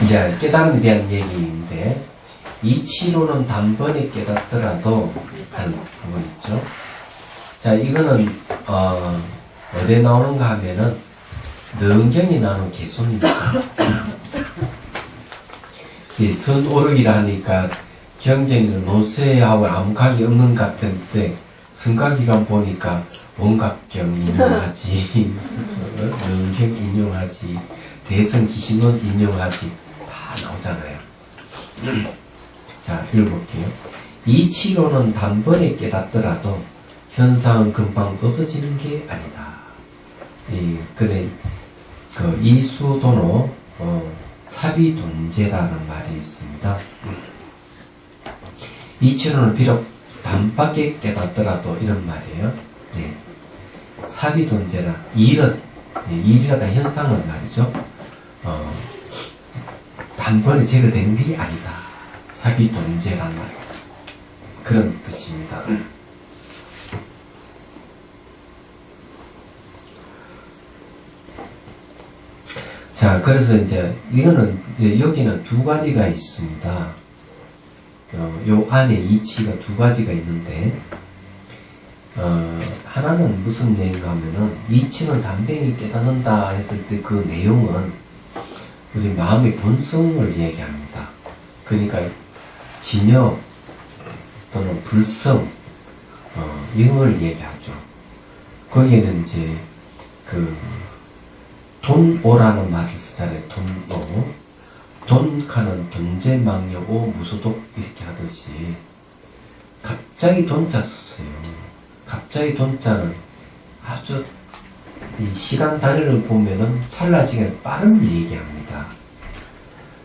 이제 깨달음에 대한 얘기인데, 이치로는 단번에 깨닫더라도 하는 부분 있죠. 자, 이거는 어디에 나오는가 하면은 능경이 나오는 개송입니다. 이 선오르기라 하니까 경전에는 노쇠하고 아무 각이 없는 것 같은데 성가기관 보니까 원각경 인용하지, 능경 인용하지, 대성기신론 인용하지 다 나오잖아요. 자, 읽어볼게요. 이치로는 단번에 깨닫더라도 현상은 금방 없어지는 게 아니다. 그래, 이수도노 사비돈제라는 말이 있습니다. 이치로는 비록 단밖에 깨닫더라도 이런 말이에요. 네. 사비돈제라 일이라가 현상은 말이죠. 단번에 제거되는 게 아니다. 사비돈제란 말, 그런 뜻입니다. 자, 그래서 이제 이거는 여기는 두 가지가 있습니다. 요 안에 이치가 두 가지가 있는데, 하나는 무슨 얘기인가 하면은, 이치는 단뱅이 깨닫는다 했을 때 그 내용은 우리 마음의 본성을 얘기합니다. 그러니까 진여 또는 불성, 이걸 얘기하죠. 거기에는 이제 돈오라는 말을 쓰잖아요. 돈오. 돈카는 돈제망여오 무소독 이렇게 하듯이 갑자기 돈자 썼어요. 갑자기 돈자는 아주 이 시간 단위를 보면은 찰나시간에 빠름을 얘기합니다.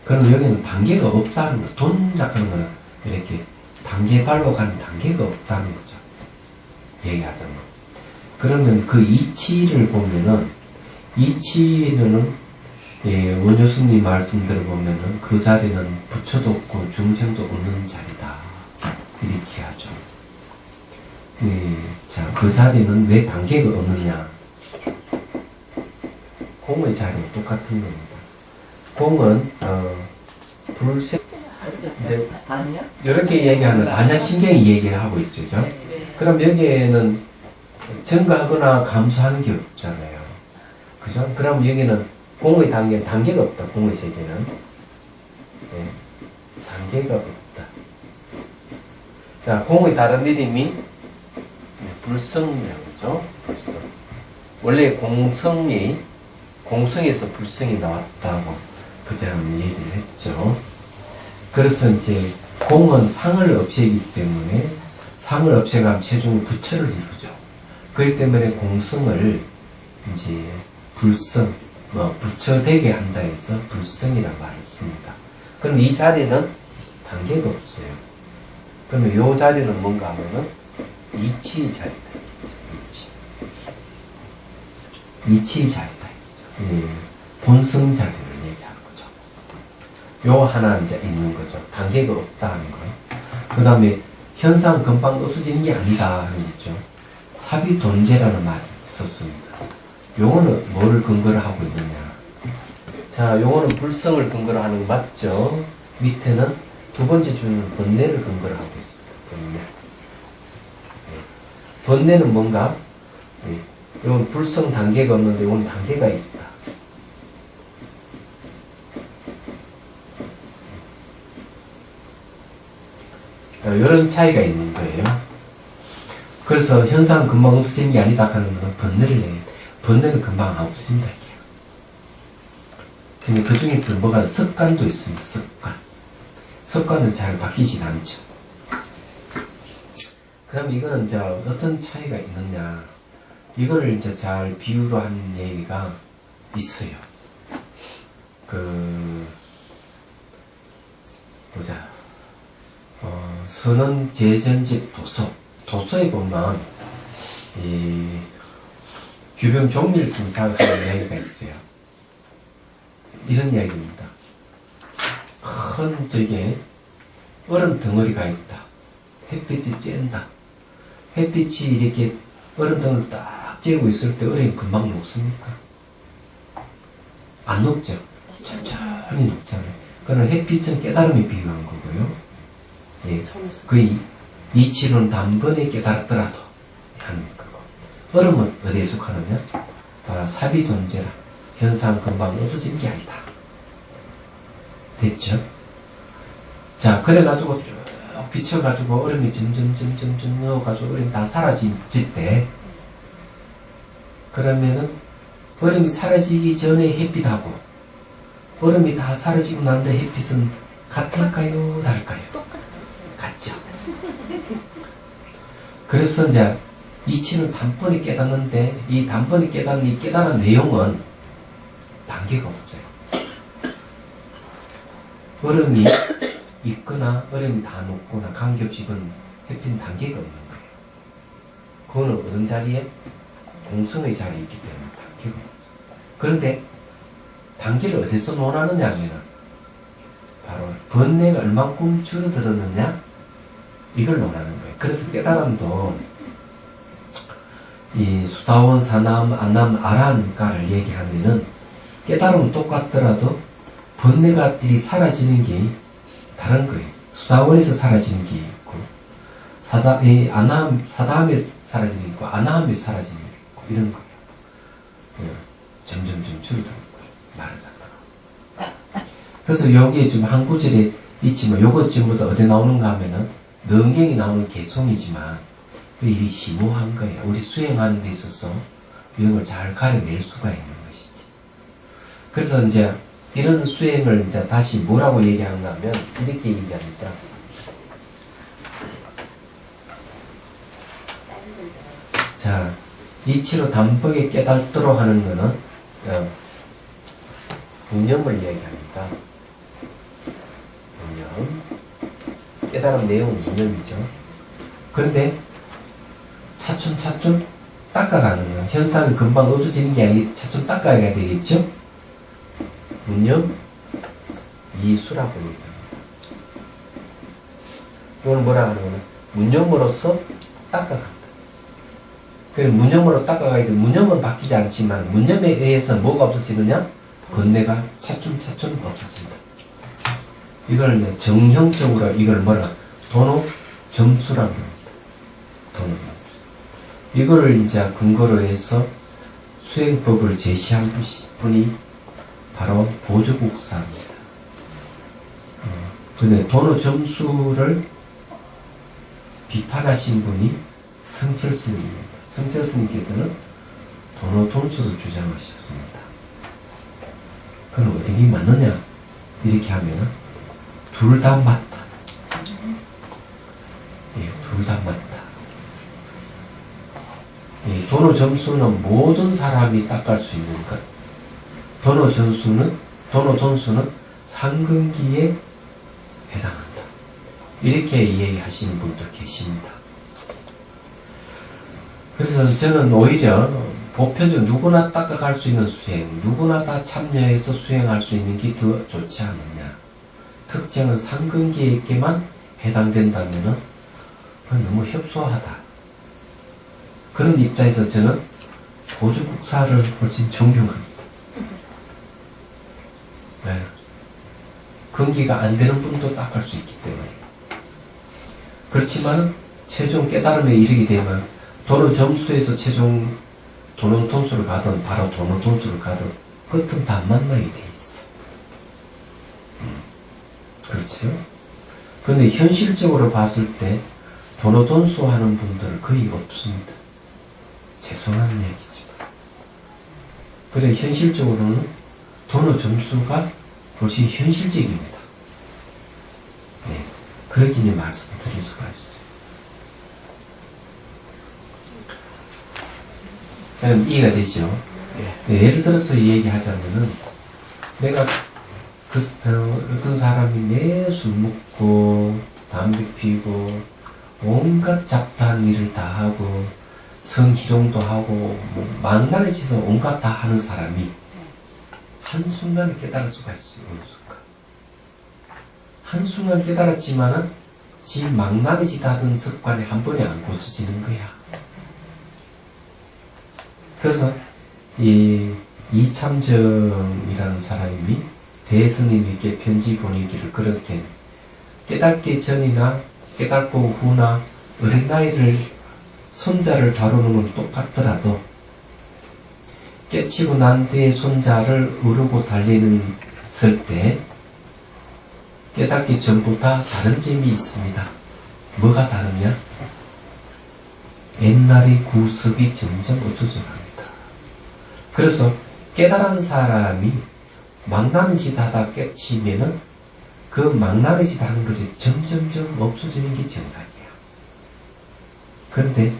그럼 여기는 단계가 없다는 거. 돈이라는 거는 이렇게 단계발로 가는 단계가 없다는 거죠. 얘기하자면. 그러면 그 이치를 보면은, 이치는 원효스님 말씀대로 보면은 그 자리는 부처도 없고 중생도 없는 자리다. 이렇게 하죠. 자, 그 자리는 왜 단계가 없느냐? 공의 자리와 똑같은 겁니다. 공은 불생 이제 이렇게 얘기하는 안야신경이 얘기를 하고 있죠, 그죠? 그럼 여기에는 증가하거나 감소하는 게 없잖아요, 그죠? 그럼 여기는 공의 단계는 단계가 없다. 공의 세계는 단계가 없다. 자, 공의 다른 이름이 불성이라고 그러죠. 불성. 원래 공성에서 불성이 나왔다고 그전에 얘기를 했죠. 그래서 이제 공은 상을 없애기 때문에 상을 없애가면 최종 부처를 이루죠. 그렇기 때문에 공성을 이제 불성, 부처되게 한다 해서 불성이라는 말을 씁니다. 그럼 이 자리는 단계가 없어요. 그러면 이 자리는 뭔가 하면은 이치 자리다. 이치 자리다. 본성 자리를 얘기하는 거죠. 요 하나 이제 있는 거죠. 단계가 없다 하는 거. 그 다음에 현상 금방 없어지는 게 아니다 하는 거죠. 사비돈제라는 말이 있었습니다. 요거는 뭐를 근거로 하고 있느냐. 자, 요거는 불성을 근거로 하는 거 맞죠? 밑에는 두 번째 줄은 번뇌를 근거로 하고 있습니다. 번뇌. 번뇌는 뭔가? 이건 불성 단계가 없는데 이건 단계가 있다. 이런 차이가 있는 거예요. 그래서 현상 금방 없어지는 게 아니다 하는 것은 번뇌를 내요. 번뇌는 금방 안 없습니다. 근데 그 중에서 뭐가 습관도 있습니다. 습관은 잘 바뀌진 않죠. 그럼 이거는 이제 어떤 차이가 있느냐. 이걸 이제 잘 비유로 한 얘기가 있어요. 선언 제전집 도서에 보면, 규병 종밀승사하는 이야기가 있어요. 이런 이야기입니다. 큰 얼음 덩어리가 있다. 햇빛이 쬐는다. 햇빛이 이렇게 얼음 덩어리를 딱 쬐고 있을 때 얼음이 금방 녹습니까? 안 녹죠? 천천히 녹잖아요. 그는 햇빛은 깨달음에 비유한 거고요. 예, 그 이치로는 단번에 깨달았더라도 하는 거고. 얼음은 어디에 속하느냐? 바로 사비존재라. 현상 금방 없어진 게 아니다. 됐죠? 자, 그래가지고 쭉 비춰가지고 얼음이 점점 넣어가지고 얼음이 다 사라질 때, 그러면은 얼음이 사라지기 전에 햇빛하고 얼음이 다 사라지고 난 뒤에 햇빛은 같을까요? 다를까요? 같죠. 그래서 이제 이치는 단번에 깨닫는데 이 단번에 깨닫는 이 깨달은 내용은 단계가 없어요. 얼음이 있거나 얼음이 다 녹거나 관계없이 그건 햇빛 단계가 없는 거예요. 그거는 어떤 자리에? 공성의 자리에 있기 때문에 단계가 없어요. 그런데 단계를 어디서 논하느냐 하면은 바로 번뇌가 얼만큼 줄어들었느냐 이걸 논하는 거예요. 그래서 깨달음도 이 수다원, 사남, 안남, 아란가를 얘기하면은 깨달음은 똑같더라도 번뇌가 이리 사라지는 게 다른 거예요. 수다원에서 사라지는 게 있고 사다함에 사라지는 게 있고 아나함에 사라지는 게 있고 이런 거예요. 점점 줄어드는 거예요. 말하자면. 그래서 여기에 좀 한 구절에 있지만 요것 전부 다 어디 나오는가 하면은 능경이 나오는 개송이지만 일이 심오한 거예요. 우리 수행하는 데 있어서 이런 걸 잘 가려낼 수가 있는 것이지. 그래서 이제 이런 수행을 이제 다시 뭐라고 얘기하는가 하면 이렇게 얘기합니다. 자, 이치로 단번에 깨닫도록 하는 거는 무념을 얘기합니다. 무념. 깨달음 내용은 무념이죠. 그런데 차츰 닦아가는 거예요. 현상이 금방 없어지는 게 아니라 차츰 닦아야 되겠죠? 무념, 이수라고 얘기합니다. 이건 뭐라 하는 거는 무념으로서 닦아간다. 그래서 무념으로 닦아가야 돼. 무념은 바뀌지 않지만 무념에 의해서 뭐가 없어지느냐? 번뇌가 차츰 없어진다. 이걸 이제 정형적으로 이걸 뭐라 도노 점수라고 합니다. 도노 점수. 이걸 이제 근거로 해서 수행법을 제시한 분이 바로 보조국사입니다. 근데 도노 점수를 비판하신 분이 성철스님입니다. 성철스님께서는 도노 돈수를 주장하셨습니다. 그럼 어떻게 맞느냐? 이렇게 하면은 둘 다 맞다. 예, 둘 다 맞다. 예, 도노 점수는 모든 사람이 닦을 수 있는 것. 도노 돈수는 상근기에 해당한다. 이렇게 이해하시는 분도 계십니다. 그래서 저는 오히려 보편적으로 누구나 닦아갈 수 있는 수행, 누구나 다 참여해서 수행할 수 있는 게 더 좋지 않느냐. 특정은 상근기에게만 해당된다면 그건 너무 협소하다. 그런 입장에서 저는 보조국사를 훨씬 존경합니다. 네. 근기가 안 되는 분도 닦을 수 있기 때문에. 그렇지만 최종 깨달음에 이르게 되면 도노 점수에서 최종 도노 돈수를 가든 바로 도노 돈수를 가든 끝은 다 만나게 돼 있어. 그렇죠? 근데 현실적으로 봤을 때 도노 돈수 하는 분들은 거의 없습니다. 죄송한 얘기지만. 그래 현실적으로는 도노 점수가 훨씬 현실적입니다. 네, 그렇게 이제 말씀드릴 수가 있어요. 이해가 되죠? 네, 예를 들어서 얘기하자면은 내가 어떤 사람이 내 술 먹고 담배 피고 온갖 잡다한 일을 다 하고 성희롱도 하고 뭐 망나니 짓을 온갖 다 하는 사람이 한순간에 깨달을 수가 있어요. 어느 순간. 한순간 깨달았지만은 지 망나니 짓 하던 습관이 한 번에 안 고쳐지는 거야. 그래서 이 이참정이라는 사람이 대스님께 편지 보내기를 그렇게 깨닫기 전이나 깨닫고 후나 어린 나이를 손자를 다루는 건 똑같더라도 깨치고 난 뒤에 손자를 어르고 달리는 때 깨닫기 전보다 다른 점이 있습니다. 뭐가 다르냐? 옛날의 구습이 점점 없어져 갑니다. 그래서 깨달은 사람이 망나는 짓 하다 깨치면은 그 망나는 짓 하는 것이 점점점 없어지는 게 정상이에요. 그런데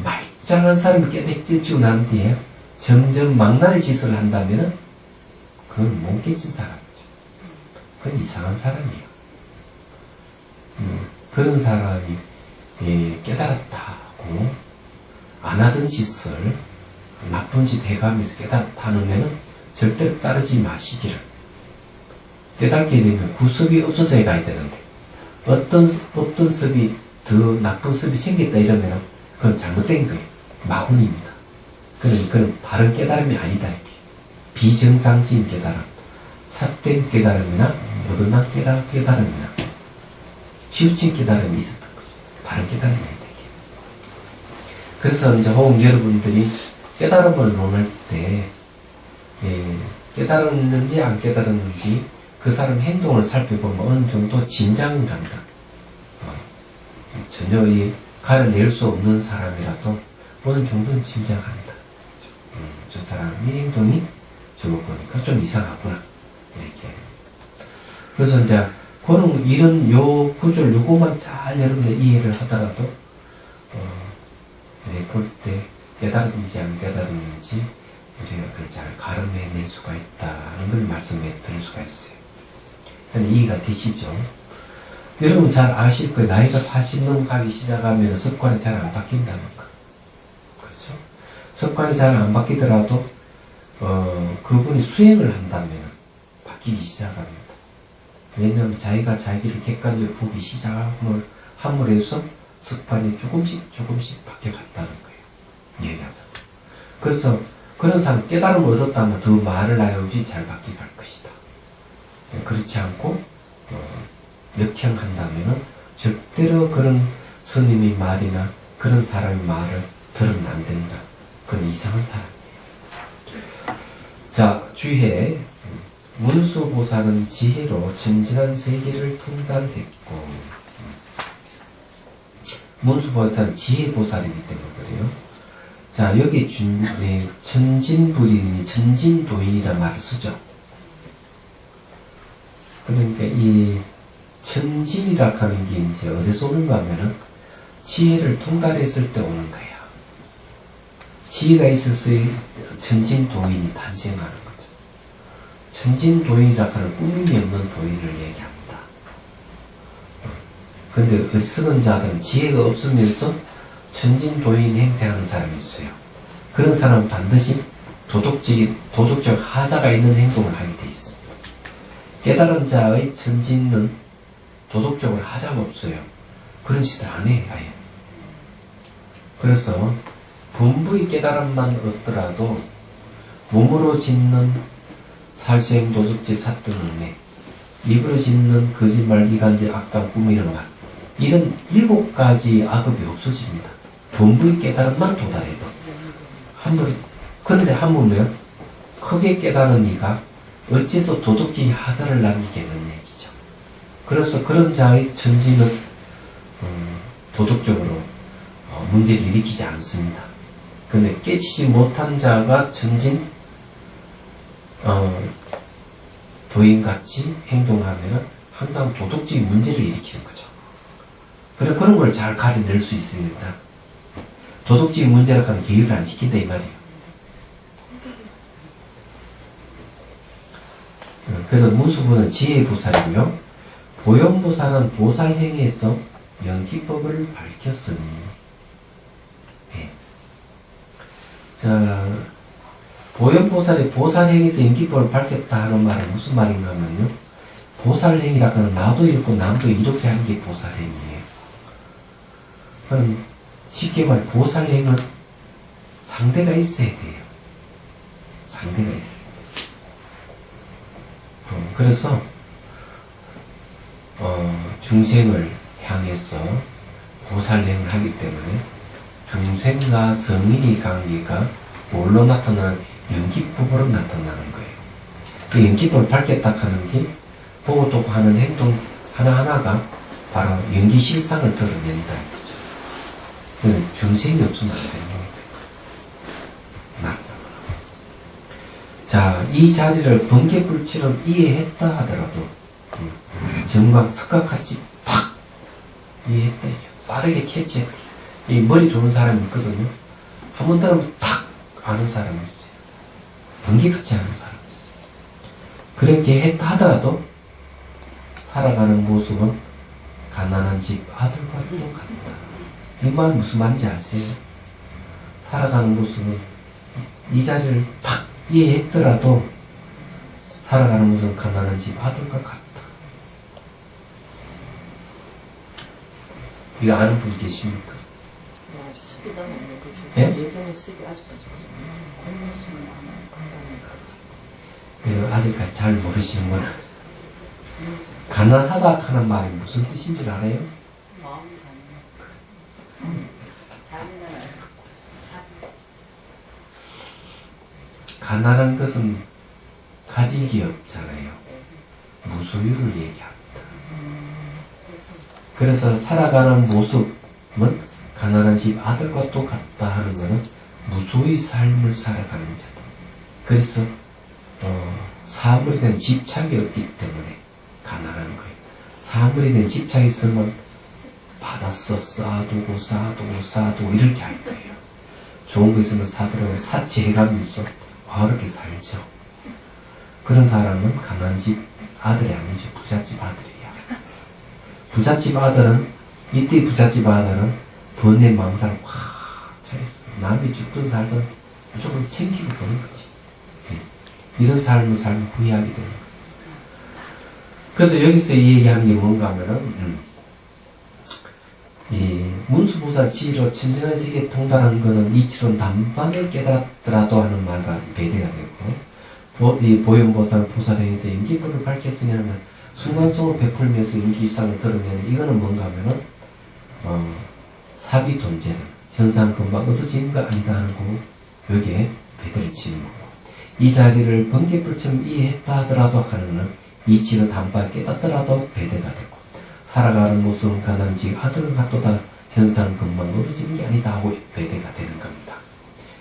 말짱한 사람이 깨치고 난 뒤에 점점 망나는 짓을 한다면은 그건 못 깨친 사람이죠. 그건 이상한 사람이에요. 그런 사람이 깨달았다고 안 하던 짓을 나쁜 짓 해가면서 깨달았다는 절대로 따르지 마시기를. 깨닫게 되면 구습이 없어져야 가야 되는데 어떤 습이 더 나쁜 습이 생겼다 이러면 그건 잘못된 거예요. 마훈입니다. 그건 바른 깨달음이 아니다 이렇게. 비정상적인 깨달음, 삿된 깨달음이나 어긋난 깨달음이나 치우친 깨달음이 있었던 거죠. 바른 깨달음이 아니다 이게. 그래서 이제 혹은 여러분들이 깨달음을 논할 때 깨달았는지 안 깨달았는지 그 사람 행동을 살펴보면 어느 정도 짐작은 간다. 전혀 가려낼 수 없는 사람이라도 어느 정도는 짐작한다. 저 사람의 행동이 저거 보니까 좀 이상하구나. 이렇게. 그래서 이제 그런 이런 요 구절 요거만 잘 여러분들 이해를 하더라도 볼 때 깨달았는지 안 깨달았는지 우리가 그걸 잘 가름해낼 수가 있다는 걸 말씀해 드릴 수가 있어요. 이해가 되시죠? 여러분 잘 아실 거예요. 나이가 40 넘어가기 시작하면 습관이 잘 안 바뀐다는 거. 그렇죠? 습관이 잘 안 바뀌더라도 그분이 수행을 한다면 바뀌기 시작합니다. 왜냐하면 자기가 자기를 객관적으로 보기 함으로 해서 습관이 조금씩 바뀌어갔다는 거예요. 얘기하자. 그래서 그런 사람 깨달음을 얻었다면 더 말을 하여 없이 잘 바뀌어갈 것이다. 그렇지 않고 역행한다면 절대로 그런 스님의 말이나 그런 사람의 말을 들으면 안 된다. 그건 이상한 사람이에요. 자, 주의해. 문수보살은 지혜로 전진한 세계를 통달했고, 문수보살은 지혜보살이기 때문에 그래요. 자, 여기 천진불인이 천진도인이라는 말을 쓰죠. 그러니까 이 천진이라 하는 게 이제 어디서 오는가 하면은 지혜를 통달했을 때 오는 거야. 지혜가 있어서 천진도인이 탄생하는 거죠. 천진도인이라 하는 꾸밈이 없는 도인을 얘기합니다. 그런데 어리석은 자들은 지혜가 없으면서 천진도인 행세하는 사람이 있어요. 그런 사람은 반드시 도덕적 하자가 있는 행동을 하게 돼 있습니다. 깨달은 자의 천진은 도덕적으로 하자가 없어요. 그런 짓을 안 해, 아예. 그래서 분부의 깨달음만 얻더라도 몸으로 짓는 살생 도둑질 사또는 매, 입으로 짓는 거짓말 이간질 악담 꾸미는 말, 이런 7가지 악업이 없어집니다. 분부의 깨달음만 도달해도. 그런데 하물며 크게 깨달은 이가 어째서 도덕적인 하자를 남기겠는 얘기죠. 그래서 그런 자의 천지는 도덕적으로 문제를 일으키지 않습니다. 그런데 깨치지 못한 자가 천진 도인같이 행동하면 항상 도덕적인 문제를 일으키는 거죠. 그래 그런 걸 잘 가려낼 수 있습니다. 도덕적인 문제라고 하면 계율을 안 지킨다 이 말이에요. 그래서 문수보는 지혜보살이고요. 보현보살은 보살행에서 연기법을 밝혔으니. 네. 자, 보현보살이 보살행에서 연기법을 밝혔다 하는 말은 무슨 말인가 하면요. 보살행이라고 하는 나도 이렇고 남도 이렇게 하는 게 보살행이에요. 그럼 쉽게 말해 보살행은 상대가 있어야 돼요. 상대가 있어요. 그래서 중생을 향해서 보살행을 하기 때문에 중생과 성인의 관계가 뭘로 나타나는 연기법으로 나타나는 거예요. 그 연기법을 밝겠다 하는 게 보고 또 하는 행동 하나하나가 바로 연기 실상을 드러낸다 이거죠. 중생이 없으면 안 되는 겁니다. 자, 이 자리를 번개불처럼 이해했다 하더라도 정광 석가같이 팍 이해했다. 빠르게 캐치했다. 이 머리 도는 사람이 있거든요. 한 번 들으면 탁 아는 사람이 있어요. 번개같이 아는 사람이 있어요. 그렇게 했다 하더라도 살아가는 모습은 가난한 집 아들과 똑같다. 이 말 무슨 말인지 아세요? 살아가는 모습은 이 자리를 탁 이해했더라도 살아가는 모습은 가난한 집 아들과 같다. 이거 아는 분 계십니까? 습이 너무 없는 거죠. 예? 예전에 습이 아직까지 그래서 아직까지 잘 모르시는구나. 가난하다 하는 말이 무슨 뜻인 줄 알아요? 마음이 가난한 것은 가진 게 없잖아요. 무소유를 얘기합니다. 그래서 살아가는 모습은 가난한 집 아들과 똑같다 하는 것은 무소유의 삶을 살아가는 자다. 그래서 사물에 대한 집착이 없기 때문에 가난한 거예요. 사물에 대한 집착이 있으면 받았어 쌓아두고 이렇게 할 거예요. 좋은 거 있으면 사들어 사치해가면서 과하게 살죠. 그런 사람은 가난한 집 아들이 아니죠. 부잣집 아들이야. 부잣집 아들은 이때 부잣집 아들은 번뇌 망상 확 차있어. 남이 죽든 살든 무조건 챙기고 보는 거지. 이런 삶을 살면 후회하게 되는 거예요. 그래서 여기서 이 얘기하는 게 뭔가 하면은 이 문수보살 지위로 천진한 세계에 통달한 것은 이치론 단방에 깨달았더라도 하는 말과 배대가 되고, 이 보현보살 보살행에서 인기불을 밝혔으냐면 순간성을 베풀면서 인기일상을 드러내는 이거는 뭔가 하면은 사비돈제는 현상 금방 얻어지는 거 아니다 하는 거고, 여기에 배대를 치는 거고, 이 자리를 번개불처럼 이해했다 하더라도 하는 것은 이치로 단방에 깨닫더라도 배대가 되고, 살아가는 모습은 가난지 아들은 같도다 현상 금방 얻어지는 게 아니다 하고 배대가 되는 겁니다.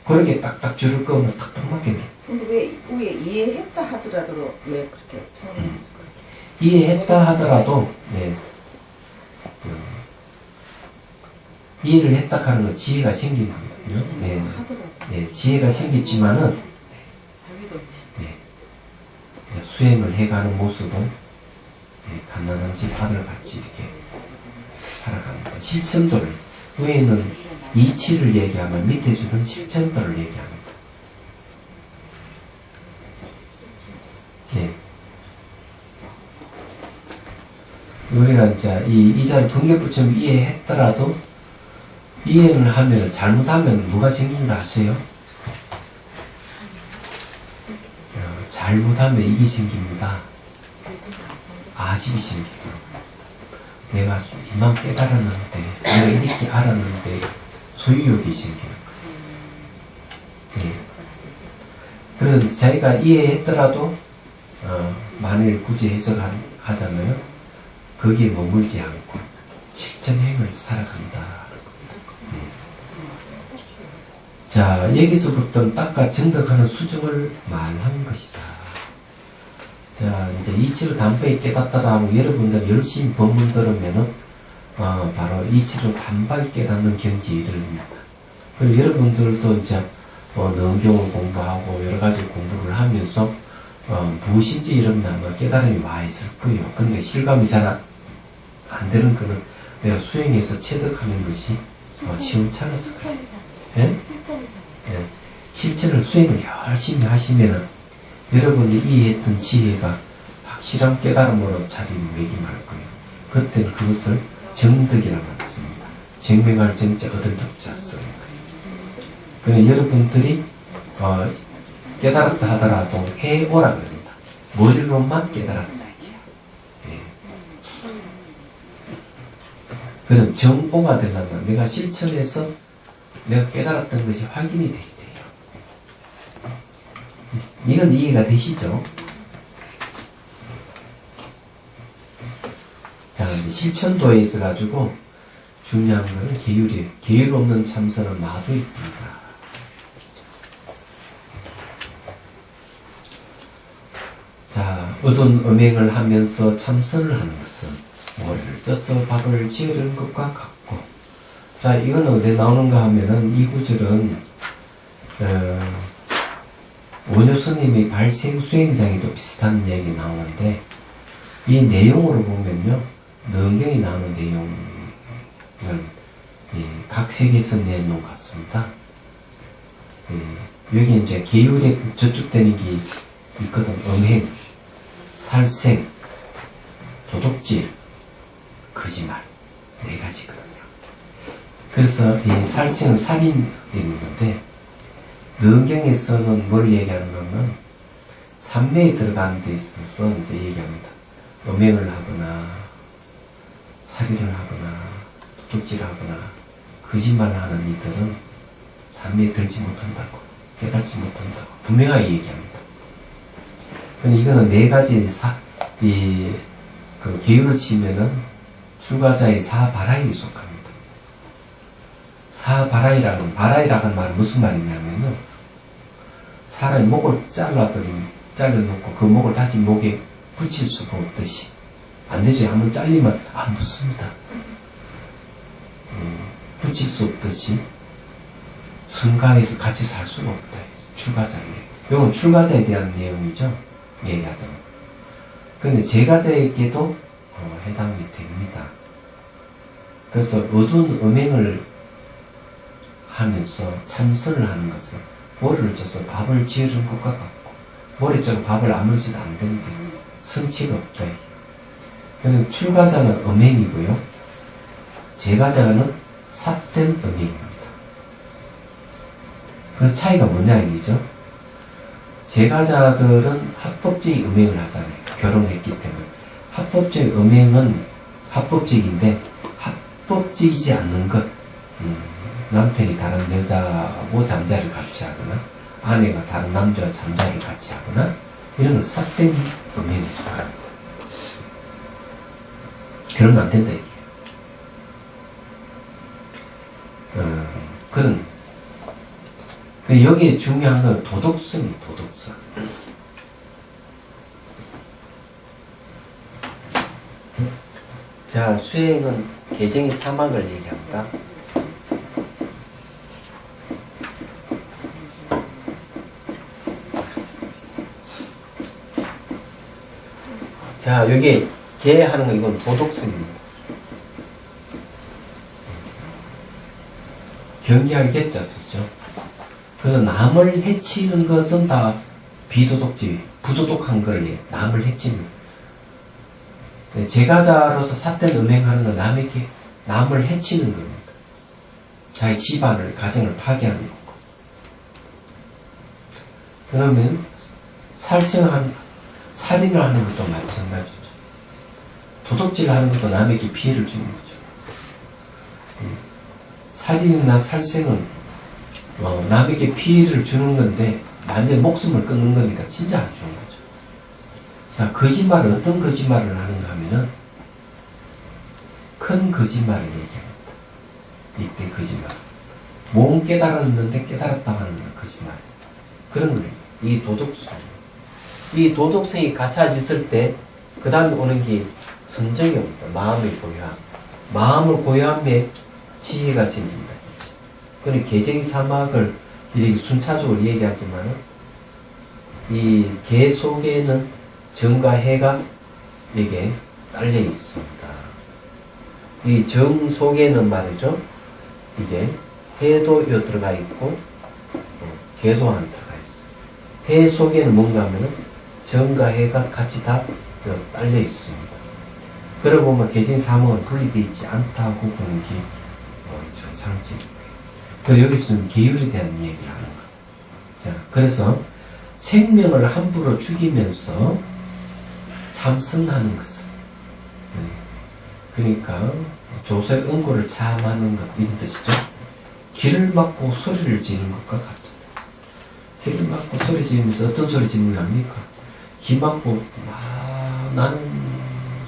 그렇게 딱딱 줄을 끄면 탁탁 맞겠네. 근데 왜 위에 이해했다 하더라도 왜 그렇게 표현했을까요? 이해했다 하더라도 이해를 했다 하는 건 지혜가 생긴 거거든요. 지혜가 생겼지만은 이제 수행을 해가는 모습은 가난한 집 아들같이 이렇게 살아갑니다. 실천도를, 위에는 이치를 얘기하면 밑에 주는 실천도를 얘기합니다. 우리가 이제 이 자를 번개불처럼 이해했더라도 이해를 하면 잘못하면 뭐가 생긴 줄 아세요? 잘못하면 이게 생깁니다. 아식이 생기고, 내가 이만 깨달았는데, 내가 이렇게 알았는데, 소유욕이 생기는 거예요. 그래서 자기가 이해했더라도, 만일 굳이 해석하자면, 거기에 머물지 않고, 실천행을 살아간다. 자, 여기서부터 닦아 정덕하는 수정을 말한 것이다. 자, 이제 이치로 단박에 깨닫다라고 여러분들 열심히 법문 들으면은, 바로 이치로 단박에 깨닫는 경지에 이릅니다. 그리고 여러분들도 이제, 능경을 공부하고 여러 가지 공부를 하면서, 무엇인지 이러면 아마 깨달음이 와 있을 거예요. 근데 실감이 잘 안 되는 거는 내가 수행해서 체득하는 것이 시원찮아서 그래요. 실천을 수행을 열심히 하시면은 여러분이 이해했던 지혜가 확실한 깨달음으로 자리매김할 거예요. 그때는 그것을 정덕이라고 하겠습니다. 정명할 정자 얻을 덕자 쓰는 거예요. 그러니까 여러분들이 깨달았다 하더라도 해오라 그럽니다. 머리로만 깨달았다 이게요. 예. 그럼 정오가 되려면 내가 실천해서 내가 깨달았던 것이 확인이 돼야 돼요. 이건 이해가 되시죠? 자, 이제 실천도에 있어가지고 중요한 거는 계율이에요. 계율 없는 참선은 나도 있습니다. 자, 어두운 음행을 하면서 참선을 하는 것은 머리를 떠서 밥을 지으려는 것과 같고, 자, 이건 어디에 나오는가 하면은 이 구절은 원효 스님이 발생 수행장에도 비슷한 얘기 나오는데, 이 내용으로 보면요, 능경이 나오는 내용은 각 세계에서 내놓은 것 같습니다. 여기 이제 계율에 저축되는 게 있거든. 음행, 살생, 도둑질, 거짓말, 네 가지거든요. 그래서 이 살생은 살인이 있는데, 능경에서는 뭘 얘기하는 거면 삼매에 들어가는 데 있어서 이제 얘기합니다. 음행을 하거나 살인을 하거나 도둑질을 하거나 거짓말을 하는 이들은 삼매에 들지 못한다고, 깨닫지 못한다고 분명하게 얘기합니다. 근데 이거는 네 가지 그 계율을 치면은 출가자의 사바라이에 속합니다. 사바라이라는 말은 무슨 말이냐면은 사람이 목을 잘라놓고 그 목을 다시 목에 붙일 수가 없듯이, 안 되죠. 한번 잘리면 안 붙습니다. 붙일 수 없듯이 승가에서 같이 살 수가 없다. 출가자에게. 이건 출가자에 대한 내용이죠. 얘기하자면. 근데 제가자에게도 해당이 됩니다. 그래서 어두운 음행을 하면서 참선을 하는 것은 머리를 쪄서 밥을 지으는 것과 같고, 머리 쪄서 밥을 아무리지도 안 되는데 성취가 없다. 그래서 출가자는 음행이고요, 제가자는 삿된 음행입니다. 그 차이가 뭐냐 이죠? 제가자들은 합법적인 음행을 하잖아요. 결혼했기 때문에. 합법적인 음행은 합법적인데 합법적이지 않는 것, 남편이 다른 여자하고 잠자리를 같이 하거나 아내가 다른 남자와 잠자리를 같이 하거나 이런 건 삿된 음행에 속합니다. 그러면 안 된다 이게. 그런 여기에 중요한 건 도덕성이 도덕성. 자, 수행은 개정이 사막을 얘기합니다. 자, 여기 개 하는 거 이건 도덕성입니다. 경계할 개자 쓰죠. 그래서 남을 해치는 것은 다 비도덕지, 부도덕한 걸 남을 해치는. 제가자로서 삿된 음행하는 건 남을 해치는 겁니다. 자기 집안을, 가정을 파괴하는 거고. 그러면 살인을 하는 것도 마찬가지죠. 도둑질을 하는 것도 남에게 피해를 주는 거죠. 살인이나 살생은 남에게 피해를 주는 건데 완전히 목숨을 끊는 거니까 진짜 안 좋은 거죠. 자, 거짓말은 어떤 거짓말을 하는가 하면은 큰 거짓말을 얘기합니다. 이때 거짓말. 몸 깨달았는데 깨달았다고 하는 건 거짓말입니다. 그런 거예요. 이 도덕성. 이 도덕성이 갖춰졌을 때 그 다음에 오는 게 선정이 옵니다. 마음의 고요함. 마음을 고요함에 지혜가 생깁니다. 그런 개정의 사막을 이렇게 순차적으로 얘기하지만은 이 개 속에는 정과 해가 이게 딸려 있습니다. 이 정 속에는 말이죠, 이게 해도 여 들어가 있고 개도 안 들어가 있어요. 해 속에는 뭔가 하면은 정과 해가 같이 다 딸려 있습니다. 그러고 보면 개정 사막은 분리되어 있지 않다고 보는 게 정상적입니다. 그리고 여기서는 계율에 대한 얘기를 하는 거예요. 자, 그래서 생명을 함부로 죽이면서 참선하는 것은. 그러니까 조세 응고를 참하는 것 이런 뜻이죠. 귀를 막고 소리를 지는 것과 같다. 귀를 막고 소리 지르면서 어떤 소리 지르는 합니까? 귀 막고 나는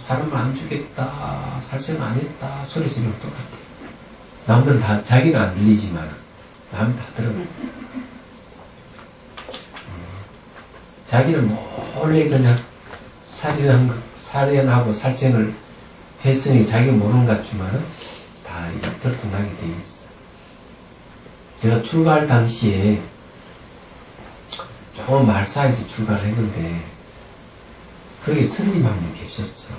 사람을 안 죽였다, 살생 안 했다 소리 지르는 것 똑같아. 남들은 다 자기는 안 들리지만 남이 다 들어. 자기는 몰래 그냥 살인하고 살생을 했으니 자기가 모르는 것 같지만은 다 이제 들통나게 돼 있어. 제가 출가할 당시에 조금 말사에서 출가를 했는데 거기 스님 한 분 계셨어.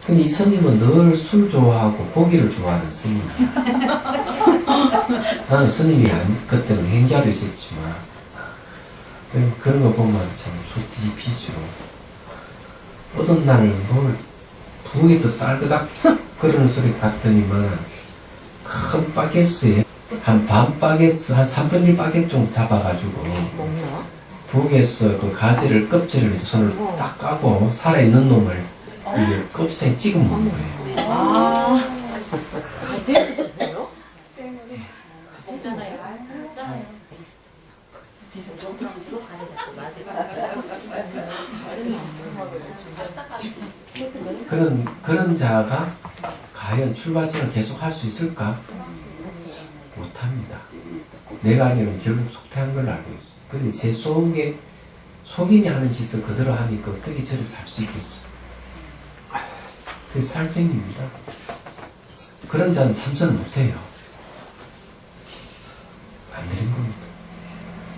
근데 이 스님은 늘 술 좋아하고 고기를 좋아하는 스님이야. 나는 스님이 그때는 행자로 있었지만 그런 거 보면 참 속 뒤집히죠. 어떤 날은 뭘 부엌에도 딸그닥 그러는 소리 같더니만 큰 바게스에 한 반 바게스, 한 3분의 1 바게스 정도 잡아가지고 먹나? 부엌에서 그 가지를 껍질을 손을 딱 까고 살아있는 놈을 이게 껍질에 찍어 먹는 거예요. 아, 가지? 있어요? 있잖아요. 그런 자가 과연 출가생을 계속 할 수 있을까? 못합니다. 내가 알기로는 결국 속퇴한 걸 알고 있어. 근데 제 속에 속인이 하는 짓을 그대로 하니까 어떻게 저리 살 수 있겠어? 그게 살생입니다. 그런 자는 참선을 못해요. 안 되는 겁니다.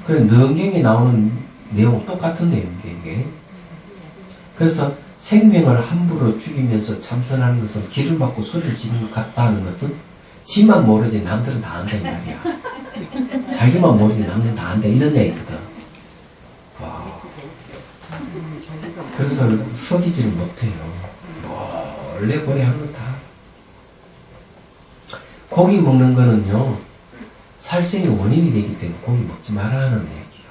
그래, 능경에 나오는 내용 똑같은 내용인데, 이게. 그래서 생명을 함부로 죽이면서 참선하는 것은 기를 막고 소리를 지르는 것 같다는 것은 지만 모르지 남들은 다 안다 이 말이야. 자기만 모르지 남들은 다 안다 이런 얘기거든. 와. 그래서 속이지를 못해요. 원래 고래한 거 다. 고기 먹는 거는요, 살생의 원인이 되기 때문에 고기 먹지 말라는 얘기예요.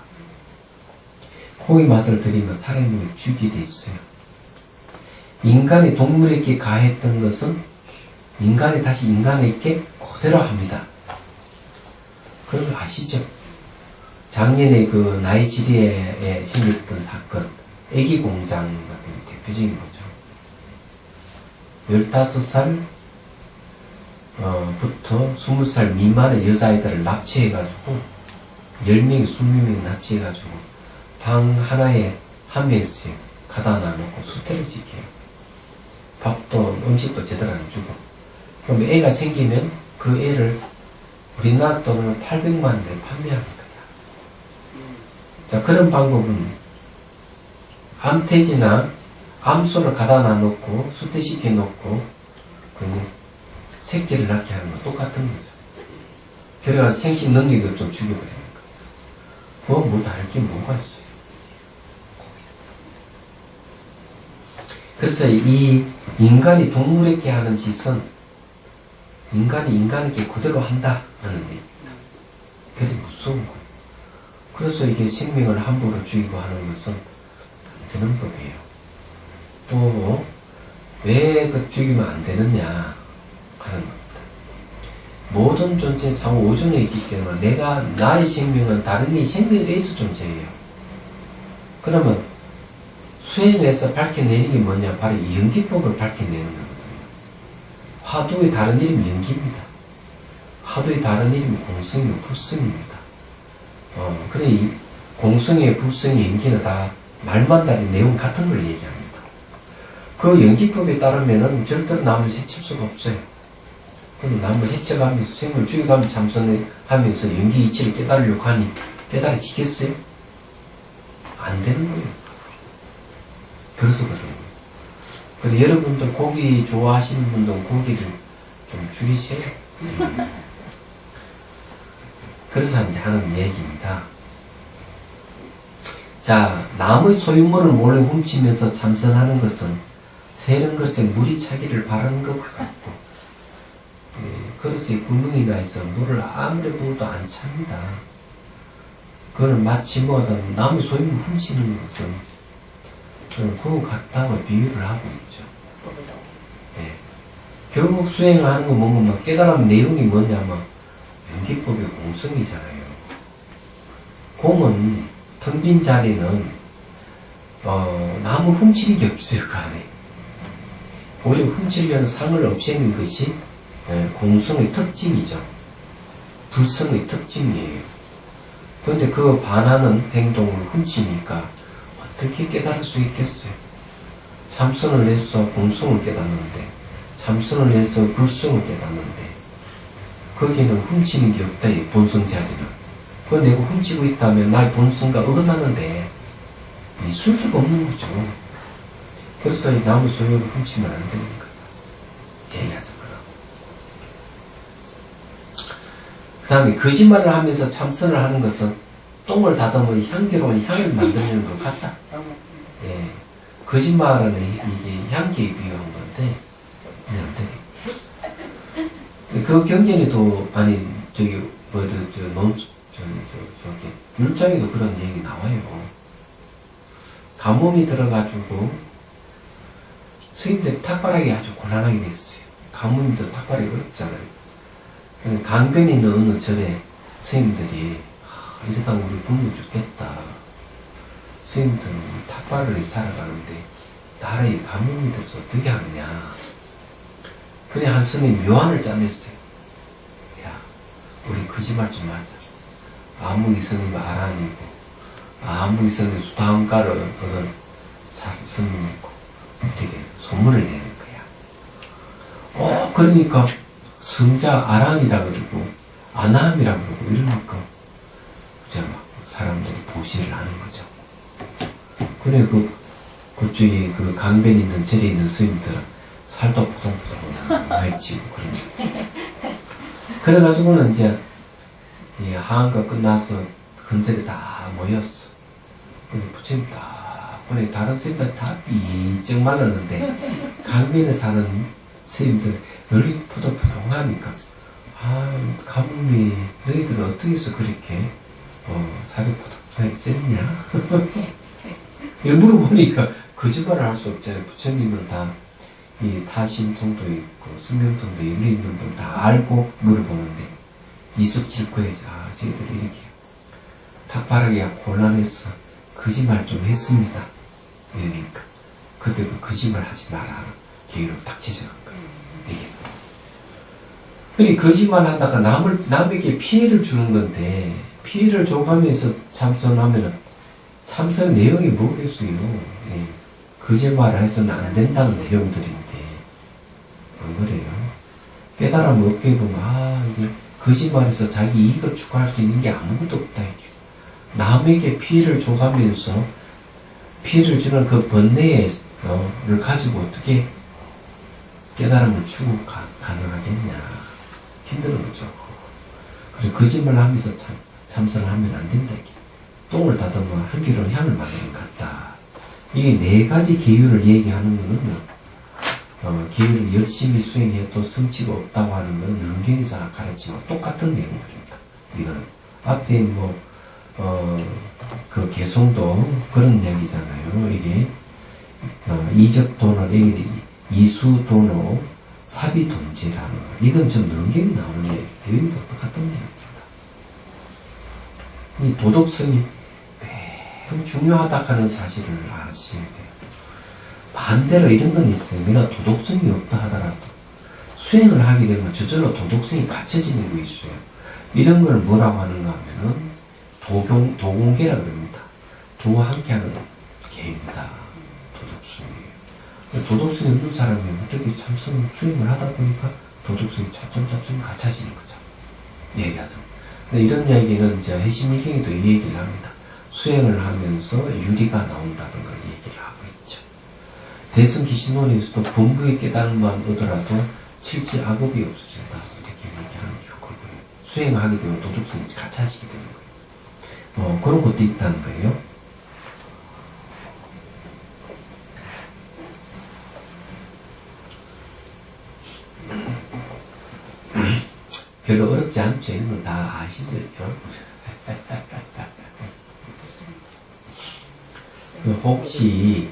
고기 맛을 들이면 사람을 죽이게 돼 있어요. 인간이 동물에게 가했던 것은 인간이 다시 인간에게 그대로 합니다. 그런 거 아시죠? 작년에 그 나이지리아에 생겼던 사건, 애기 공장 같은 대표적인 거죠. 15살 부터 20살 미만의 여자아이들을 납치해가지고 10명이 20명이 납치해가지고 방 하나에 한 명씩 가다 놔놓고 수태를 시켜요. 밥도 음식도 제대로 안 주고. 그럼 애가 생기면 그 애를 우리나라 돈으로 800만 원에 판매하는 거야. 자, 그런 방법은 암돼지나 암소를 가다 놔놓고 수태시켜 놓고 그냥 새끼를 낳게 하는 거 똑같은 거죠. 그래가지고 생식 능력이 없으면 죽여버리는 거. 그거 뭐 다를 게 뭐가 있어요. 그래서 이 인간이 동물에게 하는 짓은 인간이 인간에게 그대로 한다 하는 얘기입니다. 그게 무서운 거예요. 그래서 이게 생명을 함부로 죽이고 하는 것은 안 되는 법이에요. 또 왜 그 죽이면 안 되느냐 하는 겁니다. 모든 존재 상호 오존에 있기 때문에 나의 생명은 다른 이의 생명에 의해서 존재해요. 그러면 수행에서 밝혀내는 게 뭐냐? 바로 이 연기법을 밝혀내는 거거든요. 화두의 다른 이름이 연기입니다. 화두의 다른 이름이 공성이고 불성입니다. 그래, 이 공성의 불성의 연기는 다 말만 다른 내용 같은 걸 얘기합니다. 그 연기법에 따르면은 절대로 남을 해칠 수가 없어요. 그래서 남을 해쳐가면서 생물을 죽여가면서 참선을 하면서 연기 이치를 깨달으려고 하니 깨달아지겠어요? 안 되는 거예요. 그래서 그런 거예요. 그래서 여러분들 고기 좋아하시는 분들은 고기를 좀 줄이세요. 그래서 이제 하는 얘기입니다. 자, 남의 소유물을 몰래 훔치면서 참선하는 것은 새는 것에 물이 차기를 바라는 것 같고, 그릇에 구멍이 나 있어 물을 아무리 부어도 안 찹니다. 그거는 마치 뭐든 남의 소유물 훔치는 것은 그거 같다고 비유를 하고 있죠. 예. 결국 수행하는 거 뭔가 막 깨달은 내용이 뭐냐면 연기법의 공성이잖아요. 공은 텅 빈 자리는 아무 훔치는 게 없어요. 그 안에. 오히려 훔치려는 상을 없애는 것이 공성의 특징이죠. 불성의 특징이에요. 그런데 그 반하는 행동을 훔치니까 어떻게 깨달을 수 있겠어요? 참선을 해서 공성을 깨닫는데, 참선을 해서 불성을 깨닫는데, 거기는 훔치는 게 없다, 이 본성 자리는. 그거 내가 훔치고 있다면 나의 본성과 어긋나는데, 있을 수가 없는 거죠. 그래서 이 나무 소유를 훔치면 안 되는 거예요. 얘기하자, 그럼. 그 다음에 거짓말을 하면서 참선을 하는 것은 똥을 다듬어 향기로운 향을 만들려는 것 같다. 예. 거짓말은 이게 향기에 비유한 건데, 안 돼. 그 경전에도, 아니, 저기, 저기, 율장에도 그런 얘기 나와요. 가뭄이 들어가지고, 스님들이 탁발하기 아주 곤란하게 됐어요. 가뭄이도 탁발하기 어렵잖아요. 강변이 있는 어느 절에 스님들이, 이러다 우리 굶어 죽겠다. 스님들은 탁발을 살아가는데, 나라에 가뭄이 들어서 어떻게 하느냐. 그래, 한 스님 묘안을 짜냈어요. 야, 우리 거짓말 좀 하자. 아무 이스님은 아란이고, 아무 이스님은 수다음가를 얻은 스님이고, 이렇게 소문을 내는 거야. 그러니까, 성자 아란이라 그러고, 아나함이라 그러고, 이러니까, 이제 막 사람들이 보시를 하는 거죠. 그래, 그쪽에 그 강변 있는 절에 있는 스님들은 살도 포동포동 많이 치고 그러니. 그래가지고는 이제, 이 하한가 끝나서 근절에 다 모였어. 근데 부처님 딱, 보니 다른 스님들 다 삐쩍 말랐는데, 강변에 사는 스님들 열리 포동포동하니까, 가뭄이 너희들은 어떻게 해서 그렇게, 살이 포동포동 쪘냐? 이걸 물어보니까 거짓말을 할 수 없잖아요. 부처님은 다 이 타심통도 있고 수명통도 열리 있는 분 다 알고 물어보는데 이숙질거에 저희들이 이렇게 탁발하기가 곤란해서 거짓말 좀 했습니다. 이러니까 그때 그 거짓말 하지 마라. 계기로 딱 지정한 거예요. 이게. 그러니 거짓말 하다가 남에게 피해를 주는 건데 피해를 줘가면서 참선하면은 참선 내용이 뭐겠어요? 예. 거짓말을 해서는 안 된다는 내용들인데, 안 그래요? 깨달으면 어깨 보면, 이게 거짓말해서 자기 이익을 추구할 수 있는 게 아무것도 없다, 이게. 남에게 피해를 줘가면서, 피해를 주는 그 번뇌를 가지고 어떻게 깨달음을 추구 가능하겠냐. 힘든 거죠. 그리고 거짓말 하면서 참선을 하면 안 된다, 이게. 똥을 다듬어 향기로운 향을 만드는 것 같다. 이게 네 가지 계율을 얘기하는 거는, 계율을 열심히 수행해도 성취가 없다고 하는 것은 능경에서 가르치고 똑같은 내용들입니다. 이거는. 앞에 그 개성도 그런 이야기잖아요. 이게, 이적도노, 이수도노, 사비돈지라는 거. 이건 좀 능경이 나오는 얘기. 여기도 똑같은 얘기입니다. 이 도덕성이 매우 중요하다 하는 사실을 아셔야 돼요. 반대로 이런 건 있어요. 내가 도덕성이 없다 하더라도 수행을 하게 되면 저절로 도덕성이 갖춰지는 거 있어요. 이런 걸 뭐라고 하는가 하면은 도공계라 그럽니다. 도와 함께하는 계입니다. 도덕성이. 도덕성이 없는 사람이 어떻게 참선 수행을 하다 보니까 도덕성이 차츰차츰 갖춰지는 거죠. 얘기하죠. 이런 이야기는 이제 해심일경에도 이 얘기를 합니다. 수행을 하면서 유리가 나온다는 걸 얘기를 하고 있죠. 대승기신론에서도 범거의 깨달음만 얻더라도 칠지 악업이 없어진다. 이렇게 얘기하는 거고요. 수행하게 되면 도덕성이 갖춰지게 되는 거예요. 그런 것도 있다는 거예요. 별로 어렵지 않죠. 이런 건 다 아시죠? 혹시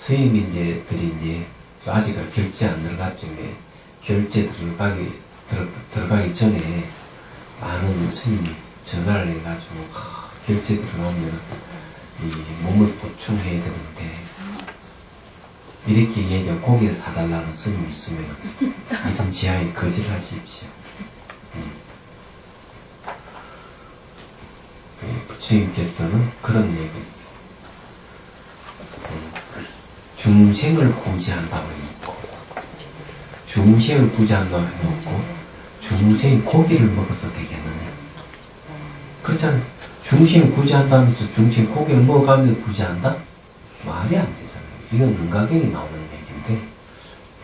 스님들이 이제 아직 결제 안 들어갔지만 결제 들어가기 전에 많은 스님이 전화를 해가지고 결제 들어가면 이 몸을 보충해야 되는데 이렇게 얘기하고 고기를 사달라는 스님이 있으면 이전 지하에 거절을 하십시오. 부처님께서는 그런 얘기했어요. 중생을 구제한다고 해놓고 중생을 구제한다고 해놓고 중생이 고기를 먹어서 되겠느냐? 그렇잖아요. 중생을 구제한다면서 중생이 고기를 먹어가면서 구제한다? 말이 안 되잖아요. 이건 능가경에 나오는 얘기인데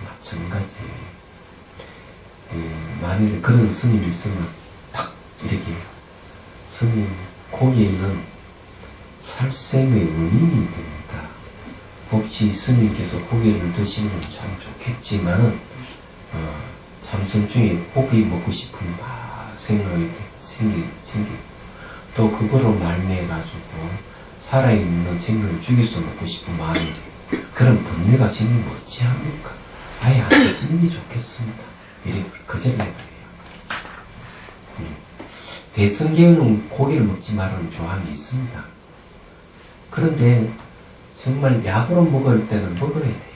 마찬가지. 만약에 그런 스님이 있으면 딱 이렇게 스님 고기는 살생의 원인이 됩니다. 혹시 스님께서 고기를 드시는 건 참 좋겠지만은 참선 중에 고기 먹고 싶은 막 생각이 생기고 또 그거로 말미해가지고 살아있는 생명을 죽여서 먹고 싶은 마음이 그런 번뇌가 생기면 어찌합니까? 아예 안 드시는 게 좋겠습니다. 이렇게 거절해버려요. 대승계는 고기를 먹지 말라는 조항이 있습니다. 그런데 정말 약으로 먹을 때는 먹어야 돼요.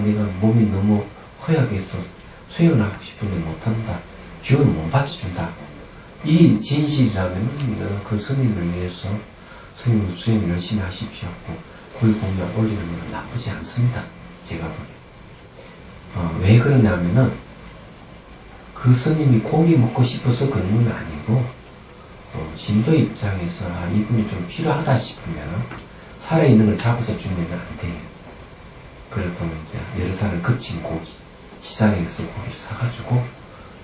내가 몸이 너무 허약해서 수행을 하고 싶은데 못한다. 기운을 못 받쳐준다. 이 진실이라면 그 스님을 위해서 스님 수행을 열심히 하십시오 하고 고기 공양 올리는 건 나쁘지 않습니다. 제가 보기에. 왜 그러냐면은 그 스님이 고기 먹고 싶어서 그런 건 아니고 신도 입장에서 이분이 좀 필요하다 싶으면 살아있는 걸 잡아서 주면 안 돼요. 그래서 이제 여러 살을 거친 고기 시장에서 고기를 사가지고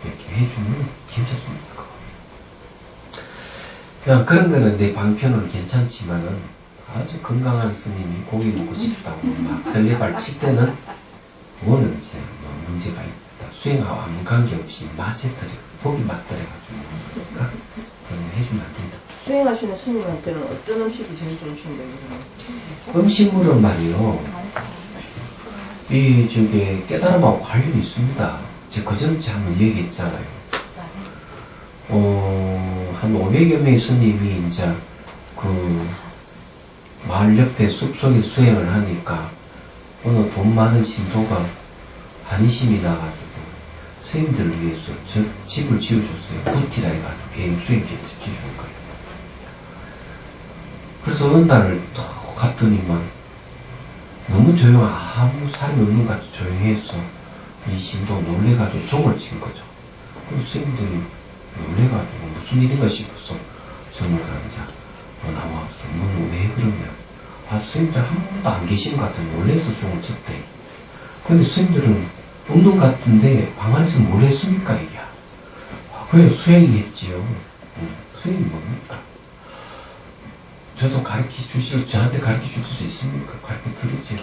이렇게 해주면 괜찮습니다. 그런 거는 내 방편으로 괜찮지만은 아주 건강한 스님이 고기 먹고 싶다고 막 설레발 칠 때는 그거는 이제 문제가 있다. 수행하고 아무 관계없이 맛에 고기 맛 들여가지고 그러니까 해주면 안 된다. 수행하시는 스님한테는 어떤 음식이 제일 좋으신 거예요? 음식물은 말이요. 깨달음하고 관련이 있습니다. 제가 그전에 한번 얘기했잖아요. 한 500여 명의 스님이 이제 마을 옆에 숲속에 수행을 하니까 어느 돈 많은 신도가 한심이 나가지고 스님들을 위해서 집을 지어줬어요. 부티라 해가지고 개인 수행집을 지어준 거예요. 그래서 어느 날을 톡 갔더니만 너무 아무 사람이 없는 것 같이 조용해서 이 신도 놀래가지고 종을 친 거죠. 그래서 스님들이 놀래가지고 무슨 일인가 싶어서 정말 이제 나와서 너는 왜 그러냐? 스님들 한 번도 안 계신 것 같아. 놀래서 종을 쳤대. 근데 스님들은 없는 것 같은데 방 안에서 뭘 했습니까 이게? 그래 수행했지요. 수행이 뭡니까? 저도 저한테 가르쳐 줄 수 있습니까? 가르쳐 드리지.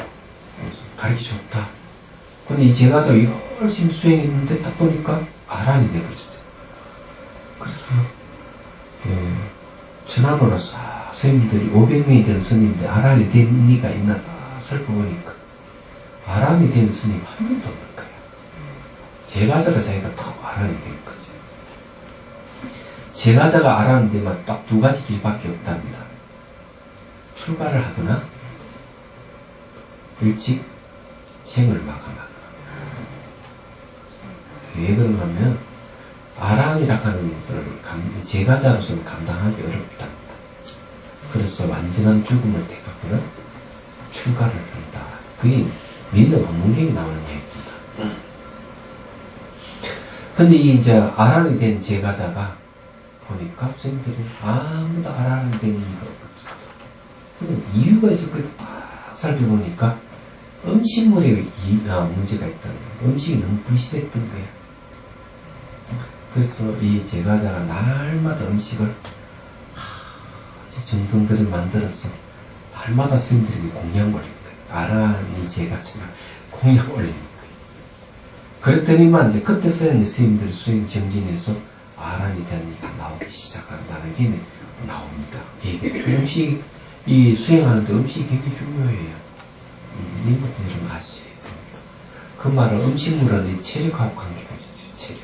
그래서 가르쳐 줬다. 근데 이 제가서 열심히 수행했는데 딱 보니까 아란이 되버렸어요. 그래서 전화번호 싹 스님들이 500명이 되는 스님인데 아란이 된 리가 있나 살펴보니까 아란이 된 스님 한 명도 없는 거예요. 제가자가 자기가 턱 아란이 된 거죠. 제가자가 아란이 되면 딱 두 가지 길밖에 없답니다. 출가를 하거나 일찍 생을 마감하거나. 왜 그런가 하면 아랑이라 하는 것을 제가자로서는 감당하기 어렵답니다. 그래서 완전한 죽음을 택하거나 출가를 한다. 그게 믿는 법문경에 나오는 얘기입니다. 근데 이제 아란이 된 제가자가 보니까 선생님들이 아무도 아란이 된 이유가 없었거든. 그래서 이유가 있을 거예요. 딱 살펴보니까 음식물에 문제가 있다는 거예요. 음식이 너무 불시됐던 거예요. 그래서 이 제가자가 날마다 음식을 정성들을 만들어서 날마다 스님들에게 공양 올리는 거예요. 아란이 제가자가 공양 올리는 거예요. 그랬더니만 이제 그때서야 이제 스님들 수행 정진에서 아란에 대한 얘기가 나오기 시작한다는 게 나옵니다. 음식이 이 수행하는데 음식이 굉장히 중요해요. 이것도 여러분 아셔야 됩니다. 그 말은 음식물은 이 체력하고 관계가 있어요. 체력.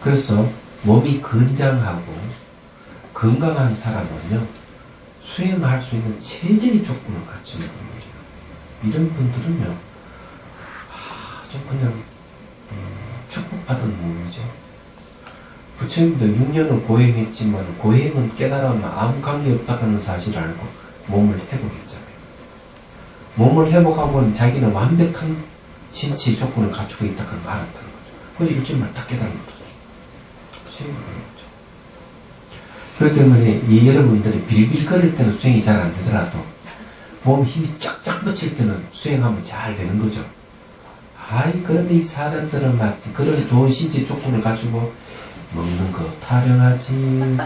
그래서 몸이 건장하고 건강한 사람은요, 수행할 수 있는 최적의 조건을 갖춘 분이에요. 이런 분들은요, 아주 그냥 축복받은 몸이죠. 부처님도 6년을 고행했지만 고행은 깨달으면 아무 관계없다는 사실을 알고 몸을 회복했잖아요. 몸을 회복하고는 자기는 완벽한 신체 조건을 갖추고 있다는 걸 알았다는 거죠. 그래서 일주일만 딱 깨달은 거죠. 부처님은 그런 거죠. 그렇기 때문에 이 여러분들이 빌빌거릴 때는 수행이 잘 안 되더라도 몸 힘이 쫙쫙 뻗칠 때는 수행하면 잘 되는 거죠. 아이, 그런데 이 사람들은 말이지, 그런 좋은 신체 조건을 가지고 먹는 거 타령하지,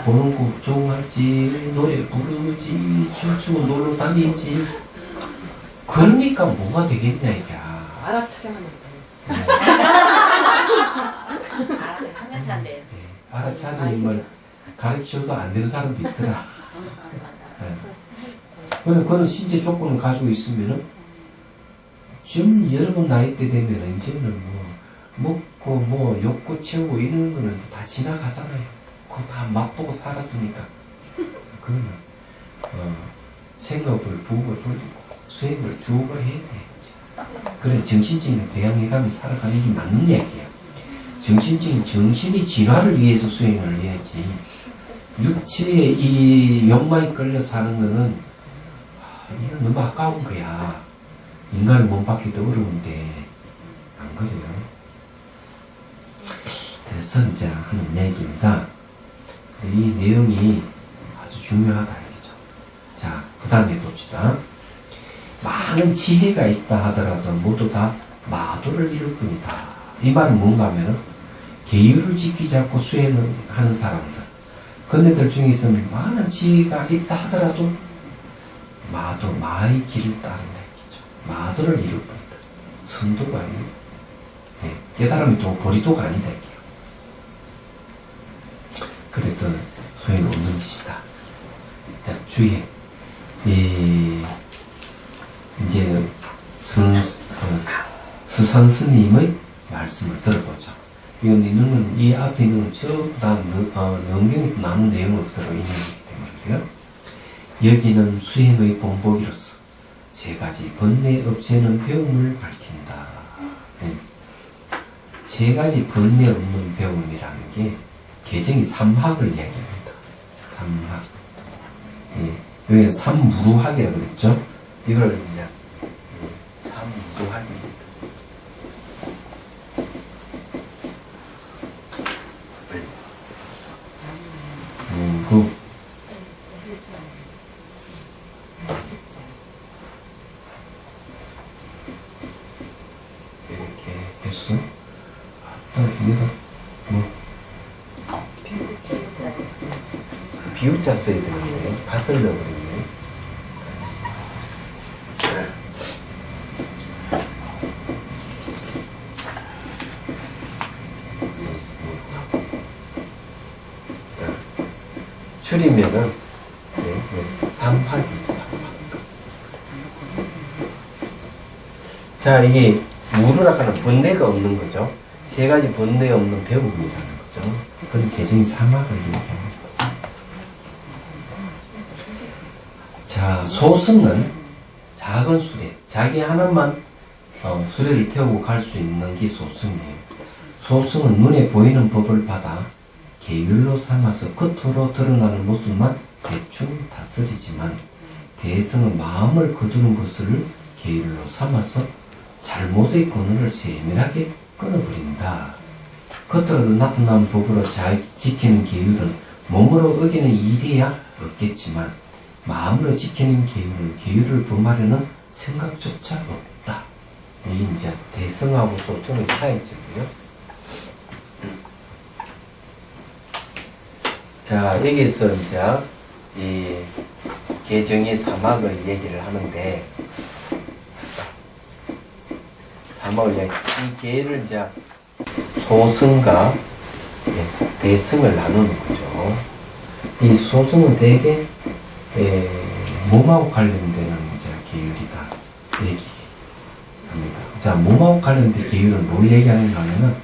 보는 거 좋아하지, 노래 부르지, 춤추고 놀러 다니지. 그러니까 뭐가 되겠냐, 이게. 알아차려면 돼. 하면서 안 돼. 알아차림을 가르쳐도 안 되는 사람도 있더라. 네. 그는 신체 조건을 가지고 있으면은, 지금 여러분 나이 때 되면은 이제는 먹고 욕구 채우고 이런 거는 다 지나가잖아요. 그거 다 맛보고 살았으니까. 그러면 생업을 부업을 돌리고 수행을 주업을 해야 돼. 그래 정신적인 대항해가며 살아가는 게 맞는 얘기야. 정신적인 정신의 진화를 위해서 수행을 해야지. 육체의 이 욕망에 끌려 사는 거는 이건 너무 아까운 거야. 인간을 몸 받기도 어려운데 안 그래요? 그래서 이제 하는 얘기입니다. 이 내용이 아주 중요하다 이거죠. 자, 그 다음에 봅시다. 많은 지혜가 있다 하더라도 모두 다 마도를 이룰 뿐이다. 이 말은 뭔가 하면은 계율을 지키지 않고 수행을 하는 사람들, 그네들 중에서 많은 지혜가 있다 하더라도 마도, 마의 길을 따른다 이거죠. 마도를 이룰 뿐이다. 선도가 아니고, 네, 깨달음이 또 보리도가 아니다 이게요. 그래서 소행은 없는 짓이다. 자, 주의. 이제 스산 스님의 말씀을 들어보죠. 이 앞에 있는 건 전부 다 능경에서 나눈 내용을 그대로 인용하기 때문이고요. 여기는 수행의 본보기로서 세 가지 번뇌 없애는 배움을 밝힌다. 네. 세 가지 번뇌 없는 배움이라는 게 개정이 삼학을 이야기합니다. 삼학. 예. 여기는 삼무루학이라고 그랬죠. 이걸 이제 삼무루학입니다. 이렇게 했어. 아따, 얘가 비우자 써야 되는데 다 쓸려버렸네. 줄이면은 삼팍입니다. 자, 이게 무르라고 하는 번뇌가 없는 거죠. 세 가지 번뇌 없는 배움이라는 거죠. 그건 개정이 삼학을 얘기합니다. 자, 소승은 작은 수레, 자기 하나만 수레를 태우고 갈 수 있는 게 소승이에요. 소승은 눈에 보이는 법을 받아 계율로 삼아서 겉으로 드러나는 모습만 대충 다스리지만, 대성은 마음을 거두는 것을 계율로 삼아서 잘못의 근원을 세밀하게 끊어버린다. 겉으로 나타난 법으로 잘 지키는 계율은 몸으로 어기는 일이야 없겠지만, 마음으로 지키는 계율을 범하려는 생각조차 없다. 이 이제 대성하고 소통의 차이점이요. 자, 여기서 이제 이 개정의 사막을 얘기를 하는데, 이 개를 이제 소승과 대승을 나누는 거죠. 이 소승은 대개 몸하고 관련되는 이제 계율이다 얘기합니다. 자, 몸하고 관련된 계율은 뭘 얘기하는가 하면은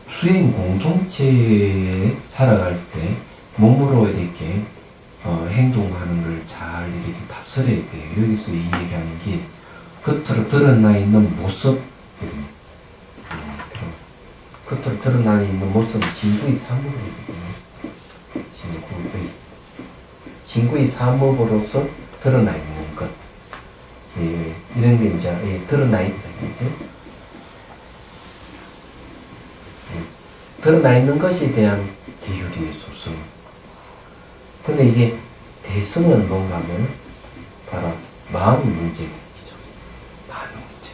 수행 공동체에 살아갈 때 몸으로 이렇게 행동하는 걸 잘 이렇게 다스려야 돼요. 여기서 이 얘기하는 게 겉으로 드러나 있는 모습, 겉으로 드러나 있는 모습은 신구의 사물이거든요. 신구의 사물로서 드러나 있는 것. 예, 이런 게 이제 드러나 있다. 그죠? 드러나 있는 것에 대한 계율이에요, 소승. 근데 이게 대승은 뭔가 하면 바로 마음 문제죠. 마음 문제.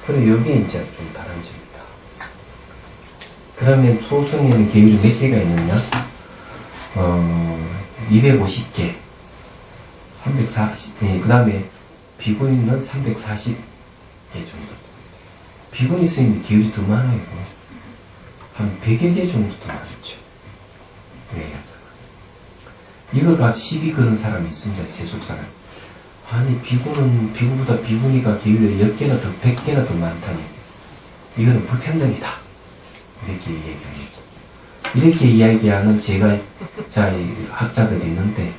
그리고 여기 이제 좀 다른 점이다. 그러면 소승에는 계율이 몇 개가 있느냐? 250개. 340, 그 다음에 비구니는 340개 정도. 비구니 스님이 계율이 더 많아요. 한 100여 개 정도 더 많죠. 왜? 이걸 가지고 시비 거는 사람이 있습니다. 세속 사람. 아니, 비구보다 비구니가 계율이 10개나 더, 100개나 더 많다니. 이거는 불평등이다. 이렇게 얘기합니다. 이렇게 이야기하는 학자들이 있는데,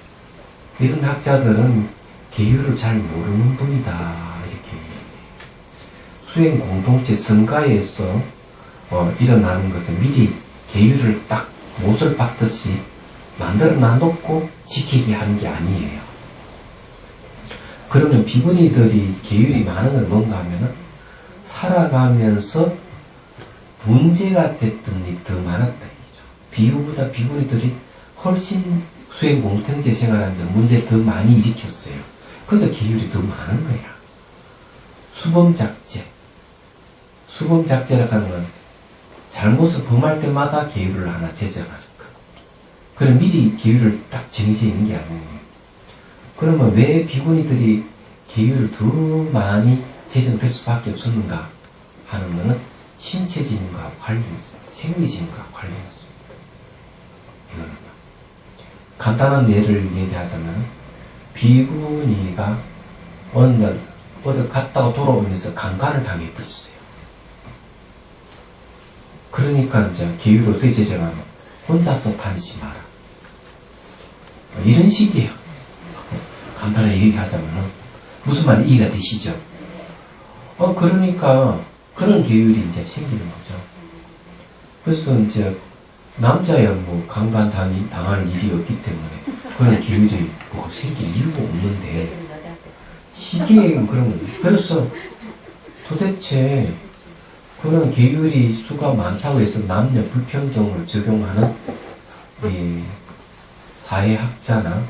이런 학자들은 계율을 잘 모르는 분이다. 이렇게 얘기해요. 수행 공동체 성가에서 일어나는 것은 미리 계율을 딱 못을 박듯이 만들어 놔놓고 지키게 하는 게 아니에요. 그러면 비구니들이 계율이 많은 건 뭔가 하면은 살아가면서 문제가 됐던 일이 더 많았다. 이죠. 비구보다 비구니들이 훨씬 수행 공동체 생활하면서 문제를 더 많이 일으켰어요. 그래서 계율이 더 많은 거야. 수범작제. 수범작제라고 하는 건 잘못을 범할 때마다 계율을 하나 제정하는 거. 그럼 미리 계율을 딱 정해져 있는 게 아니에요. 그러면 왜 비구니들이 계율을 더 많이 제정될 수밖에 없었는가 하는 것은 신체짐과 관련있습니다. 생리짐과 관련있습니다. 이거는 간단한 예를 얘기하자면 비구니가 어디 갔다가 돌아오면서 강간을 당해버렸어요. 그러니까 이제 계율을 어떻게 제정하면 혼자서 다니지 마라. 이런 식이에요. 간단하게 얘기하자면 무슨 말이 이해가 되시죠? 그러니까 그런 계율이 이제 생기는 거죠. 그래서 이제 남자야 뭐 강간 당할 일이 없기 때문에 그런 계율이 뭐 생길 이유가 없는데 이게 그러면 그래서 도대체 그런 계율이 수가 많다고 해서 남녀 불평등을 적용하는 이 사회학자나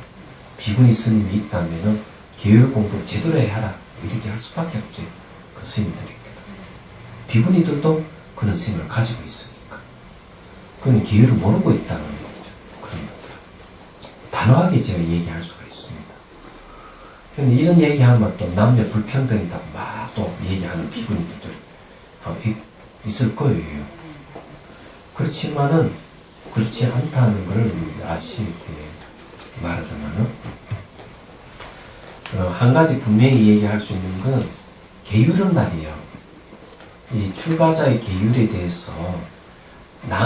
비구니 스님이 있다면은 계율 공부를 제대로 해야 하라 이렇게 할 수밖에 없어요. 그 스님들이. 비구니들도 그런 생각을 가지고 있으니까. 그건 계율을 모르고 있다는 얘기죠. 그런 것들. 단호하게 제가 얘기할 수가 있습니다. 근데 이런 얘기하면 또 남녀 불평등이다 막 또 얘기하는 비구니들 있을 거예요. 그렇지만은 그렇지 않다는 걸 아시게 말하자면은 한 가지 분명히 얘기할 수 있는 건 계율은 말이에요. 이 출가자의 계율에 대해서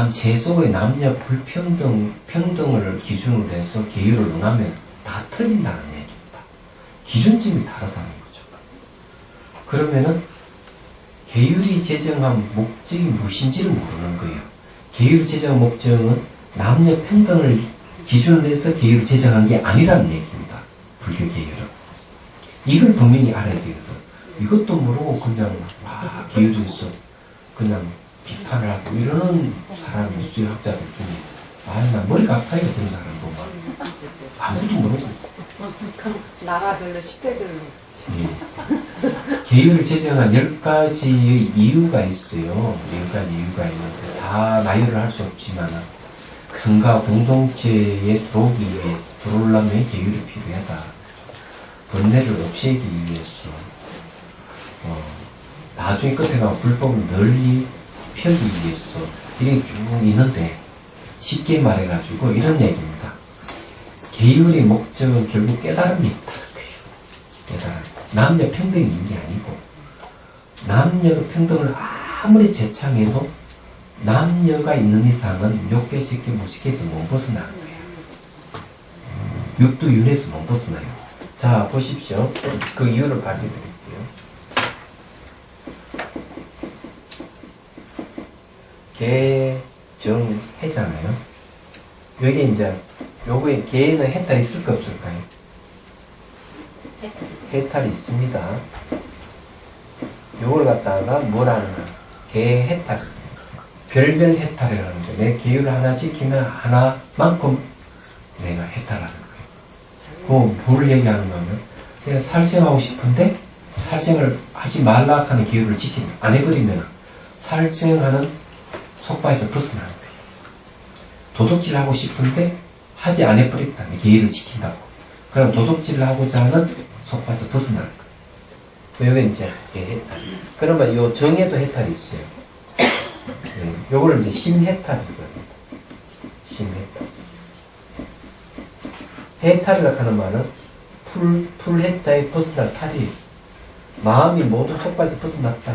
세속의 남녀 평등을 기준으로 해서 계율을 논하면 다 틀린다는 얘기입니다. 기준점이 다르다는 거죠. 그러면은 계율이 제정한 목적이 무엇인지를 모르는 거예요. 계율 제정 목적은 남녀 평등을 기준으로 해서 계율을 제정한 게 아니라는 얘기입니다. 불교 계율은. 이걸 분명히 알아야 되거든. 이것도 모르고 그냥 계율에서 그냥 비판을 하고 이러는 사람이 수학자들 중에 나 머리가 아파요. 그런 사람 보면 아무도 모르고 나라별로 시대별로 계율을 제정한 10가지의 이유가 있어요. 10가지 이유가 있는데 다 나열을 할 수 없지만 성가 공동체에 들어오려면 계율이 필요하다. 번뇌를 없애기 위해서 나중에 끝에 가면 불법을 널리 펴기 위해서 이게 쭉 있는데 쉽게 말해가지고 이런 얘기입니다. 계율의 목적은 결국 깨달음이 있다는 거예요. 깨달음. 남녀 평등이 있는 게 아니고, 남녀 평등을 아무리 제창해도 남녀가 있는 이상은 욕계, 식계, 무식계에서 못 벗어나는 거예요. 육도 윤에서 못 벗어나요. 자, 보십시오. 그 이유를 밝혀드릴게요. 개, 정, 해잖아요. 여기 이제, 요거에 개에는 해탈이 있을까 없을까요? 해탈이 있습니다. 요걸 갖다가 뭐라는 거야? 개 해탈. 별별 해탈이라는 거야. 내 계율을 하나 지키면 하나만큼 내가 해탈하는 거예요. 그 뭘 얘기하는 거면, 그냥 살생하고 싶은데, 살생을 하지 말라 하는 계율을 지킨다. 안 해버리면, 살생하는 속바에서 벗어나는 거예요. 도둑질 하고 싶은데, 하지 안 해버렸다. 계율을 지킨다고. 그럼 도둑질을 하고자 하는 속바에서 벗어나는 거예요. 여기 이제 해탈. 그러면 요 정에도 해탈이 있어요. 네, 요거를 이제 심해탈이거든요. 심해탈. 해탈이라고 하는 말은 풀해자에 벗어날 탈이에요. 마음이 모두 속바에서 벗어났다.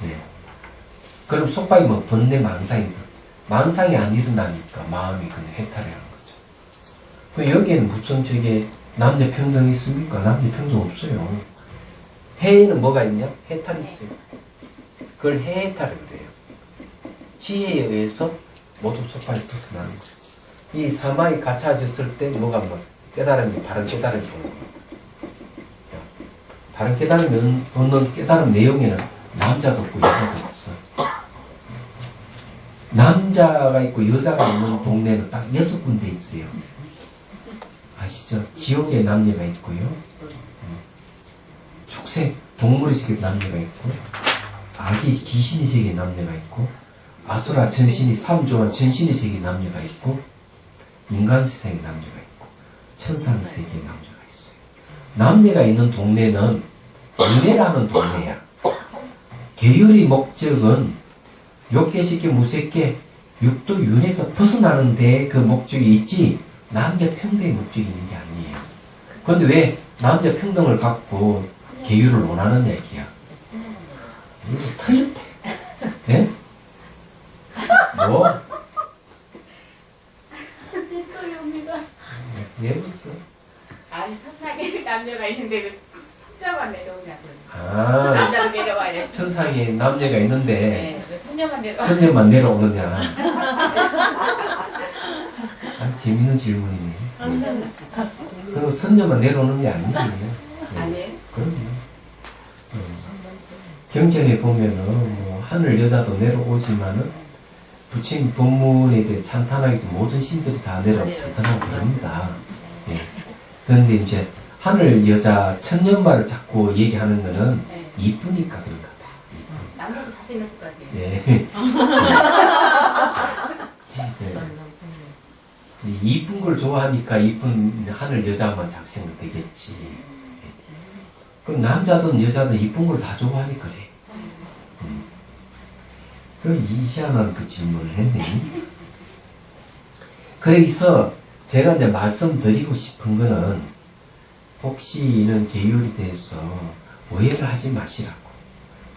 네. 그럼 속바이 뭐 번뇌 망상이다. 망상이 안 일어나니까 마음이 그냥 해탈이라는 거죠. 그 여기에는 무슨 저게 남녀 평등이 있습니까? 남녀 평등 없어요. 해에는 뭐가 있냐? 해탈이 있어요. 그걸 해해탈을 그래요. 지혜에 의해서 모두 속바에서 벗어나는 거예요. 이 사마이 갖춰졌을 때 뭐가 뭐 깨달음이 바른 깨달음이 오는 거예요. 바른 깨달음이 얻는 깨달음 내용에는 남자도 없고 여자도 없어. 남자가 있고 여자가 있는 동네는 딱 6군데 있어요. 아시죠? 지옥에 남녀가 있고요. 축생, 동물의 세계에 남녀가 있고, 아기, 귀신의 세계에 남녀가 있고, 아수라, 전신이, 삼조와 전신의 세계에 남녀가 있고, 인간 세상에 남녀가 있고, 천상 세계에 남녀가 있어요. 남녀가 있는 동네는 윤회라는 동네야. 계율의 목적은 욕계, 식계, 무색계, 육도 윤에서 벗어나는 데 그 목적이 있지, 남녀 평등의 목적이 있는 게 아니에요. 그런데 왜 남녀 평등을 갖고 계율을 원하느냐, 얘기야. 이거 틀렸대. 예? 뭐? 빗소리입니다. 왜 웃어? 아니 천상에 남녀가 있는데 왜 손자만 내려오냐고요. 아, 남자는 내려와야 지 천상에 남녀가 있는데, 네, 왜 손녀만 내려와? 선녀만 내려오느냐. 아, 재밌는 질문이네. 그 선녀만 내려오는 게 아니에요. 아니에요? 그럼요. 경전에 보면은 뭐 하늘 여자도 내려오지만은 부처님 법문에 대해 찬탄하기도 모든 신들이 다 내려와 찬탄하고 그럽니다. 예. 그런데 이제 하늘 여자 천년말을 자꾸 얘기하는 거는 네. 이쁘니까 그런가 봐. 남자도 잘생겼을 것 같아요. 예. 이쁜 걸 좋아하니까 이쁜 하늘 여자만 작생은 되겠지. 그럼 남자든 여자든 이쁜 걸 다 좋아하니까 그래. 그 희한한 그 질문을 했네. 그래서 제가 이제 말씀드리고 싶은 거는 혹시 이런 계율에 대해서 오해를 하지 마시라고.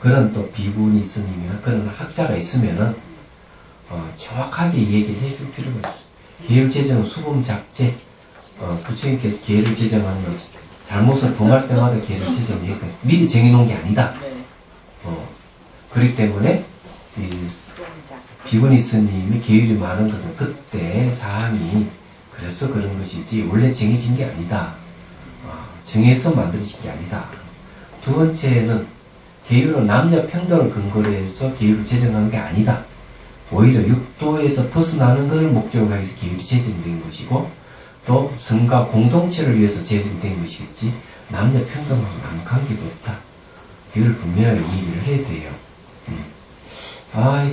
그런 또 비구니 스님이나 그런 학자가 있으면은 정확하게 얘기를 해줄 필요가 있어요. 계율 제정 수범 작제, 부처님께서 계율을 제정하면 잘못을 범할 때마다 계율을 제정해. 미리 정해놓은 게 아니다. 그렇기 때문에 이 비구니 스님이 계율이 많은 것은 그때 사항이 그래서 그런 것이지 원래 정해진 게 아니다. 정해서 만들어진 게 아니다. 두 번째는 계율은 남녀 평등을 근거로 해서 계율을 제정한 게 아니다. 오히려 육도에서 벗어나는 것을 목적으로 해서 계율이 제정된 것이고 또 성과 공동체를 위해서 제정된 것이겠지 남녀 평등하고는 아무 관계가 없다. 이걸 분명히 얘기를 해야 돼요.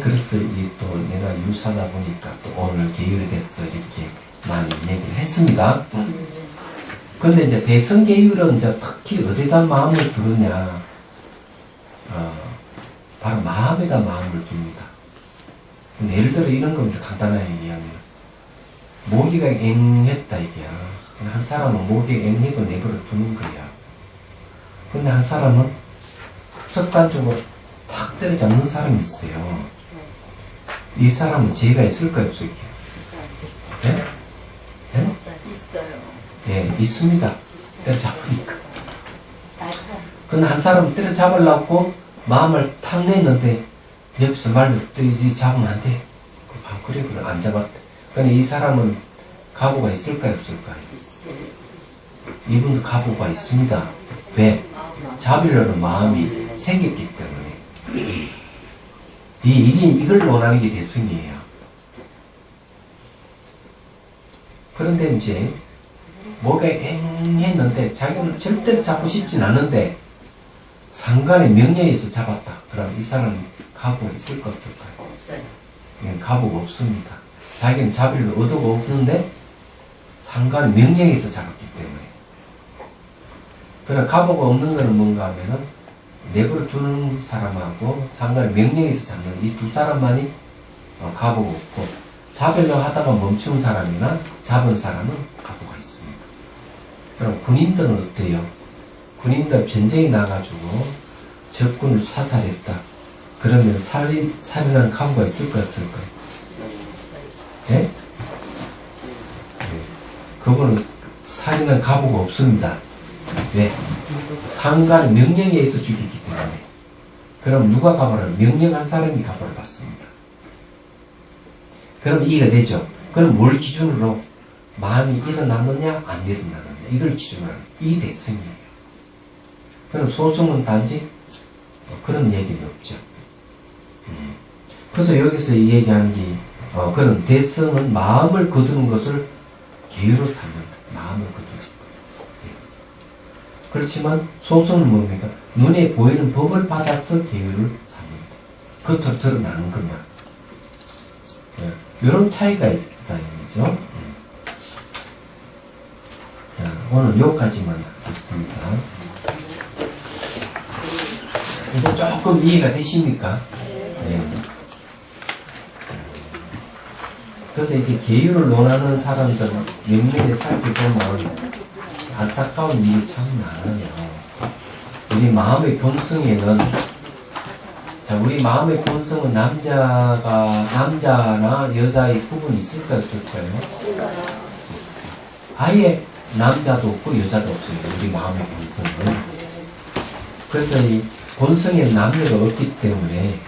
그래서 이 또 내가 유사하다 보니까 또 오늘 계율에 대해서 이렇게 많이 얘기를 했습니다. 그런데 이제 대성계율은 이제 특히 어디다 마음을 두느냐, 바로 마음에다 마음을 둡니다. 예를 들어 이런 겁니다. 간단하게 얘기하면 모기가 앵했다 이게야. 한 사람은 모기가 앵해도 내버려 두는 거야. 근데 한 사람은 습관적으로 탁 때려잡는 사람이 있어요. 이 사람은 죄가 있을까요, 없을까요? 예? 예? 있어요. 예, 있습니다. 때려잡으니까. 근데 한 사람은 때려잡으려고 마음을 탁 냈는데 옆에서 말도 이 잡으면 안 돼. 그래, 안 잡았대. 근데 이 사람은 각오가 있을까요, 없을까요? 이분도 각오가 있습니다. 왜? 잡으려는 마음이 생겼기 때문에. 이걸 원하는 게 대승이에요. 그런데 이제, 뭐가 앵했는데, 자기는 절대로 잡고 싶진 않은데, 상관의 명령에 있어 잡았다. 그럼 이 사람이 각오가 있을까, 없을까요? 없어요. 각오가 없습니다. 자기는 잡을 의도가 없는데, 상관의 명령에 있어 잡았기 때문에. 그러나 각오가 없는 것은 뭔가 하면은, 내버려 두는 사람하고 상관의 명령에서 잡는 이 두 사람만이 각오가 없고, 잡으려고 하다가 멈춘 사람이나 잡은 사람은 각오가 있습니다. 그럼 군인들은 어때요? 군인들 전쟁에 나가지고 적군을 사살했다. 그러면 살인한 각오가 있을까요, 없을까요? 예? 네. 그분은 살인한 각오가 없습니다. 왜? 상관의 명령에 의해서 죽였기 때문에. 그럼 누가 가보를? 명령한 사람이 가보를 받습니다. 그럼 이해가 되죠? 그럼 뭘 기준으로? 마음이 일어났느냐, 안 일어났느냐. 이걸 기준으로 하는 이 대승이에요. 그럼 소승은 단지 그런 얘기는 없죠. 그래서 여기서 이 얘기하는 게, 그런 대승은 마음을 거두는 것을 계유로 삼는다. 마음을 거두는 것. 그렇지만 소승은 뭡니까? 눈에 보이는 법을 받아서 계유를 삼는다. 겉으로 드러나는 것만. 이런 차이가 있다는 거죠. 자, 오늘 여기까지만 하겠습니다. 이제 조금 이해가 되십니까? 네. 그래서 이렇게 계유를 논하는 사람들은 명면에 살펴보면 안타까운 일이 참 많아요. 우리 마음의 본성에는, 자, 우리 마음의 본성은 남자나 여자의 구분이 있을까요, 없을까요? 아예 남자도 없고 여자도 없어요. 우리 마음의 본성은. 그래서 이 본성에 남녀가 없기 때문에,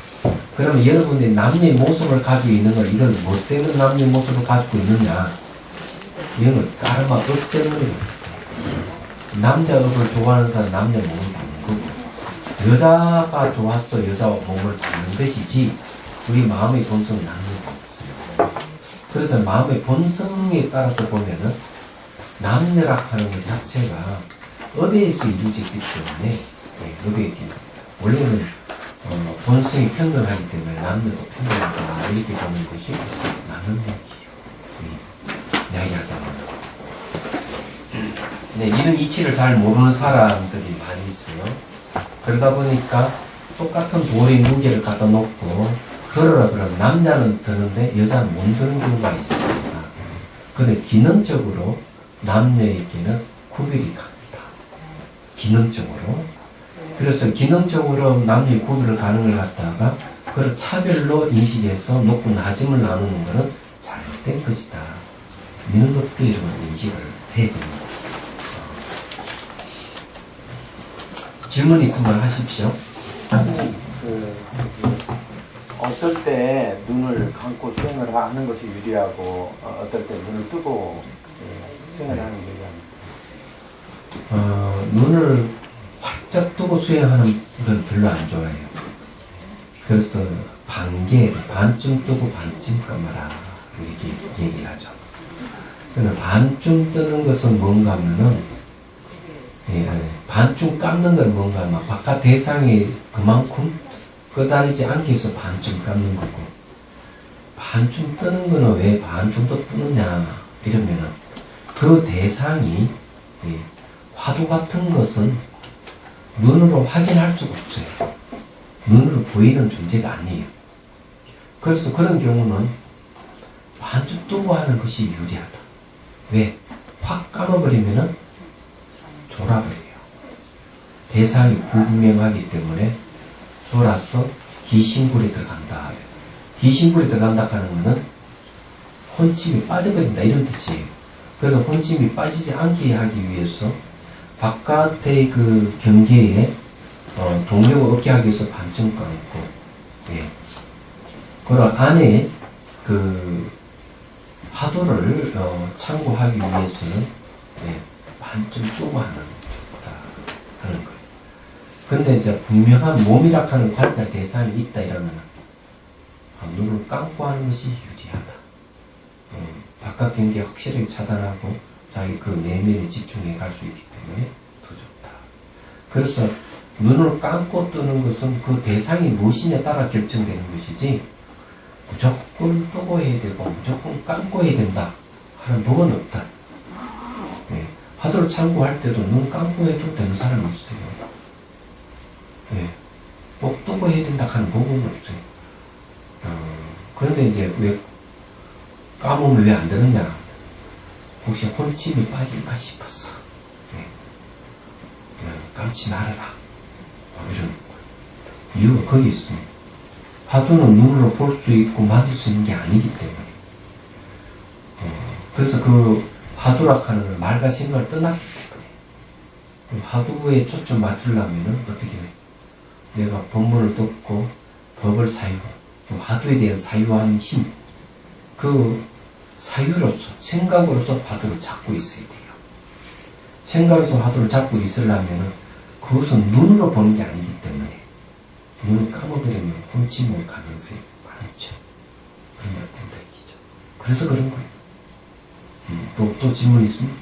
그러면 여러분들이 남녀의 모습을 가지고 있는 걸, 이걸 뭐 때문에 남녀의 모습을 가지고 있느냐? 이런 걸 까르마 업 때문에. 남자 업을 좋아하는 사람 남녀 몸을 받는 거고, 여자가 좋았어 여자 몸을 받는 것이지, 우리 마음의 본성은 남녀가 없어요. 그래서 마음의 본성에 따라서 보면은 남녀라 하는 것 자체가 업에서 이루어졌기 때문에, 업에 있기 때문에 원래는 본성이 평등하기 때문에 남녀도 평등하다 이렇게 보는 것이 맞는 얘기예요. 이야기하자면. 네, 이런 이치를 잘 모르는 사람들이 많이 있어요. 그러다 보니까 똑같은 돌의 무게를 갖다 놓고 들으라 그러면 남자는 드는데 여자는 못 드는 경우가 있습니다. 그런데 기능적으로 남녀에게는 구별이 갑니다. 기능적으로. 그래서 기능적으로 남녀의 구별을 가는 걸 갖다가 그걸 차별로 인식해서 높고 낮음을 나누는 것은 잘못된 것이다. 이런 것도 여러분 인식을 해야 됩니다. 질문 있으면 하십시오. 어떨 때 눈을 감고 수행을 하는 것이 유리하고 어떨 때 눈을 뜨고 수행을 하는 게 유리합니다. 눈을 활짝 뜨고 수행하는 건 별로 안 좋아해요. 그래서 반쯤 뜨고 반쯤 감아라 이렇게 얘기를 하죠. 그러나 반쯤 뜨는 것은 뭔가 하면은, 반쯤 감는 건 뭔가 하면 바깥 대상이 그만큼 끄다리지 않게 해서 반쯤 감는 거고, 반쯤 뜨는 거는 왜 반쯤도 뜨느냐 이러면은 그 대상이 화두 같은 것은 눈으로 확인할 수가 없어요. 눈으로 보이는 존재가 아니에요. 그래서 그런 경우는 반쯤 뜨고 하는 것이 유리하다. 왜? 확 감아버리면은 졸아버려요. 대상이 불분명하기 때문에 졸아서 기신불에 들어간다. 기신불에 들어간다 하는 것은 혼침이 빠져버린다 이런 뜻이에요. 그래서 혼침이 빠지지 않게 하기 위해서 바깥의 그 경계에 동력을 얻게 하기 위해서 반쯤 감고, 예. 그리고 안에 그 화두를 참고하기 위해서는 예, 반쯤 뜨고 하면 좋다 하는 거예요. 근데 이제 분명한 몸이라 하는 관찰 대상이 있다 이러면 눈을 감고 하는 것이 유리하다. 바깥 경계 확실하게 차단하고 자기 그 내면에 집중해 갈 수 있기 때문에 더 좋다. 그래서 눈을 감고 뜨는 것은 그 대상이 무엇이냐에 따라 결정되는 것이지 무조건 뜨고 해야 되고 무조건 감고 해야 된다 하는 법은 없다. 예. 화두를 참고할 때도 눈 감고 해도 되는 사람이 있어요. 예. 꼭 뜨고 해야 된다 하는 법은 없어요. 그런데 이제 왜 감으면 왜 안 되느냐? 혹시 혼침이 빠질까 싶었어. 예. 감지 말아라. 이런 이유가 거기 있습니다. 화두는 눈으로 볼 수 있고 만질 수 있는 게 아니기 때문에. 그래서 그 화두라 하는 걸 말과 생각을 떠났기 때문에. 화두에 초점 맞추려면 어떻게 해? 내가 법문을 듣고 법을 사유하고 화두에 대한 사유하는 힘, 그 사유로서 생각으로서 화두를 잡고 있어야 돼요. 생각으로서 화두를 잡고 있으려면 그것은 눈으로 보는 게 아니기 때문에 눈을 감아버리면 혼침 올 가능성이 많죠. 그러면 안 된다 얘기죠. 그래서 그런 거예요. 또 질문 있습니까?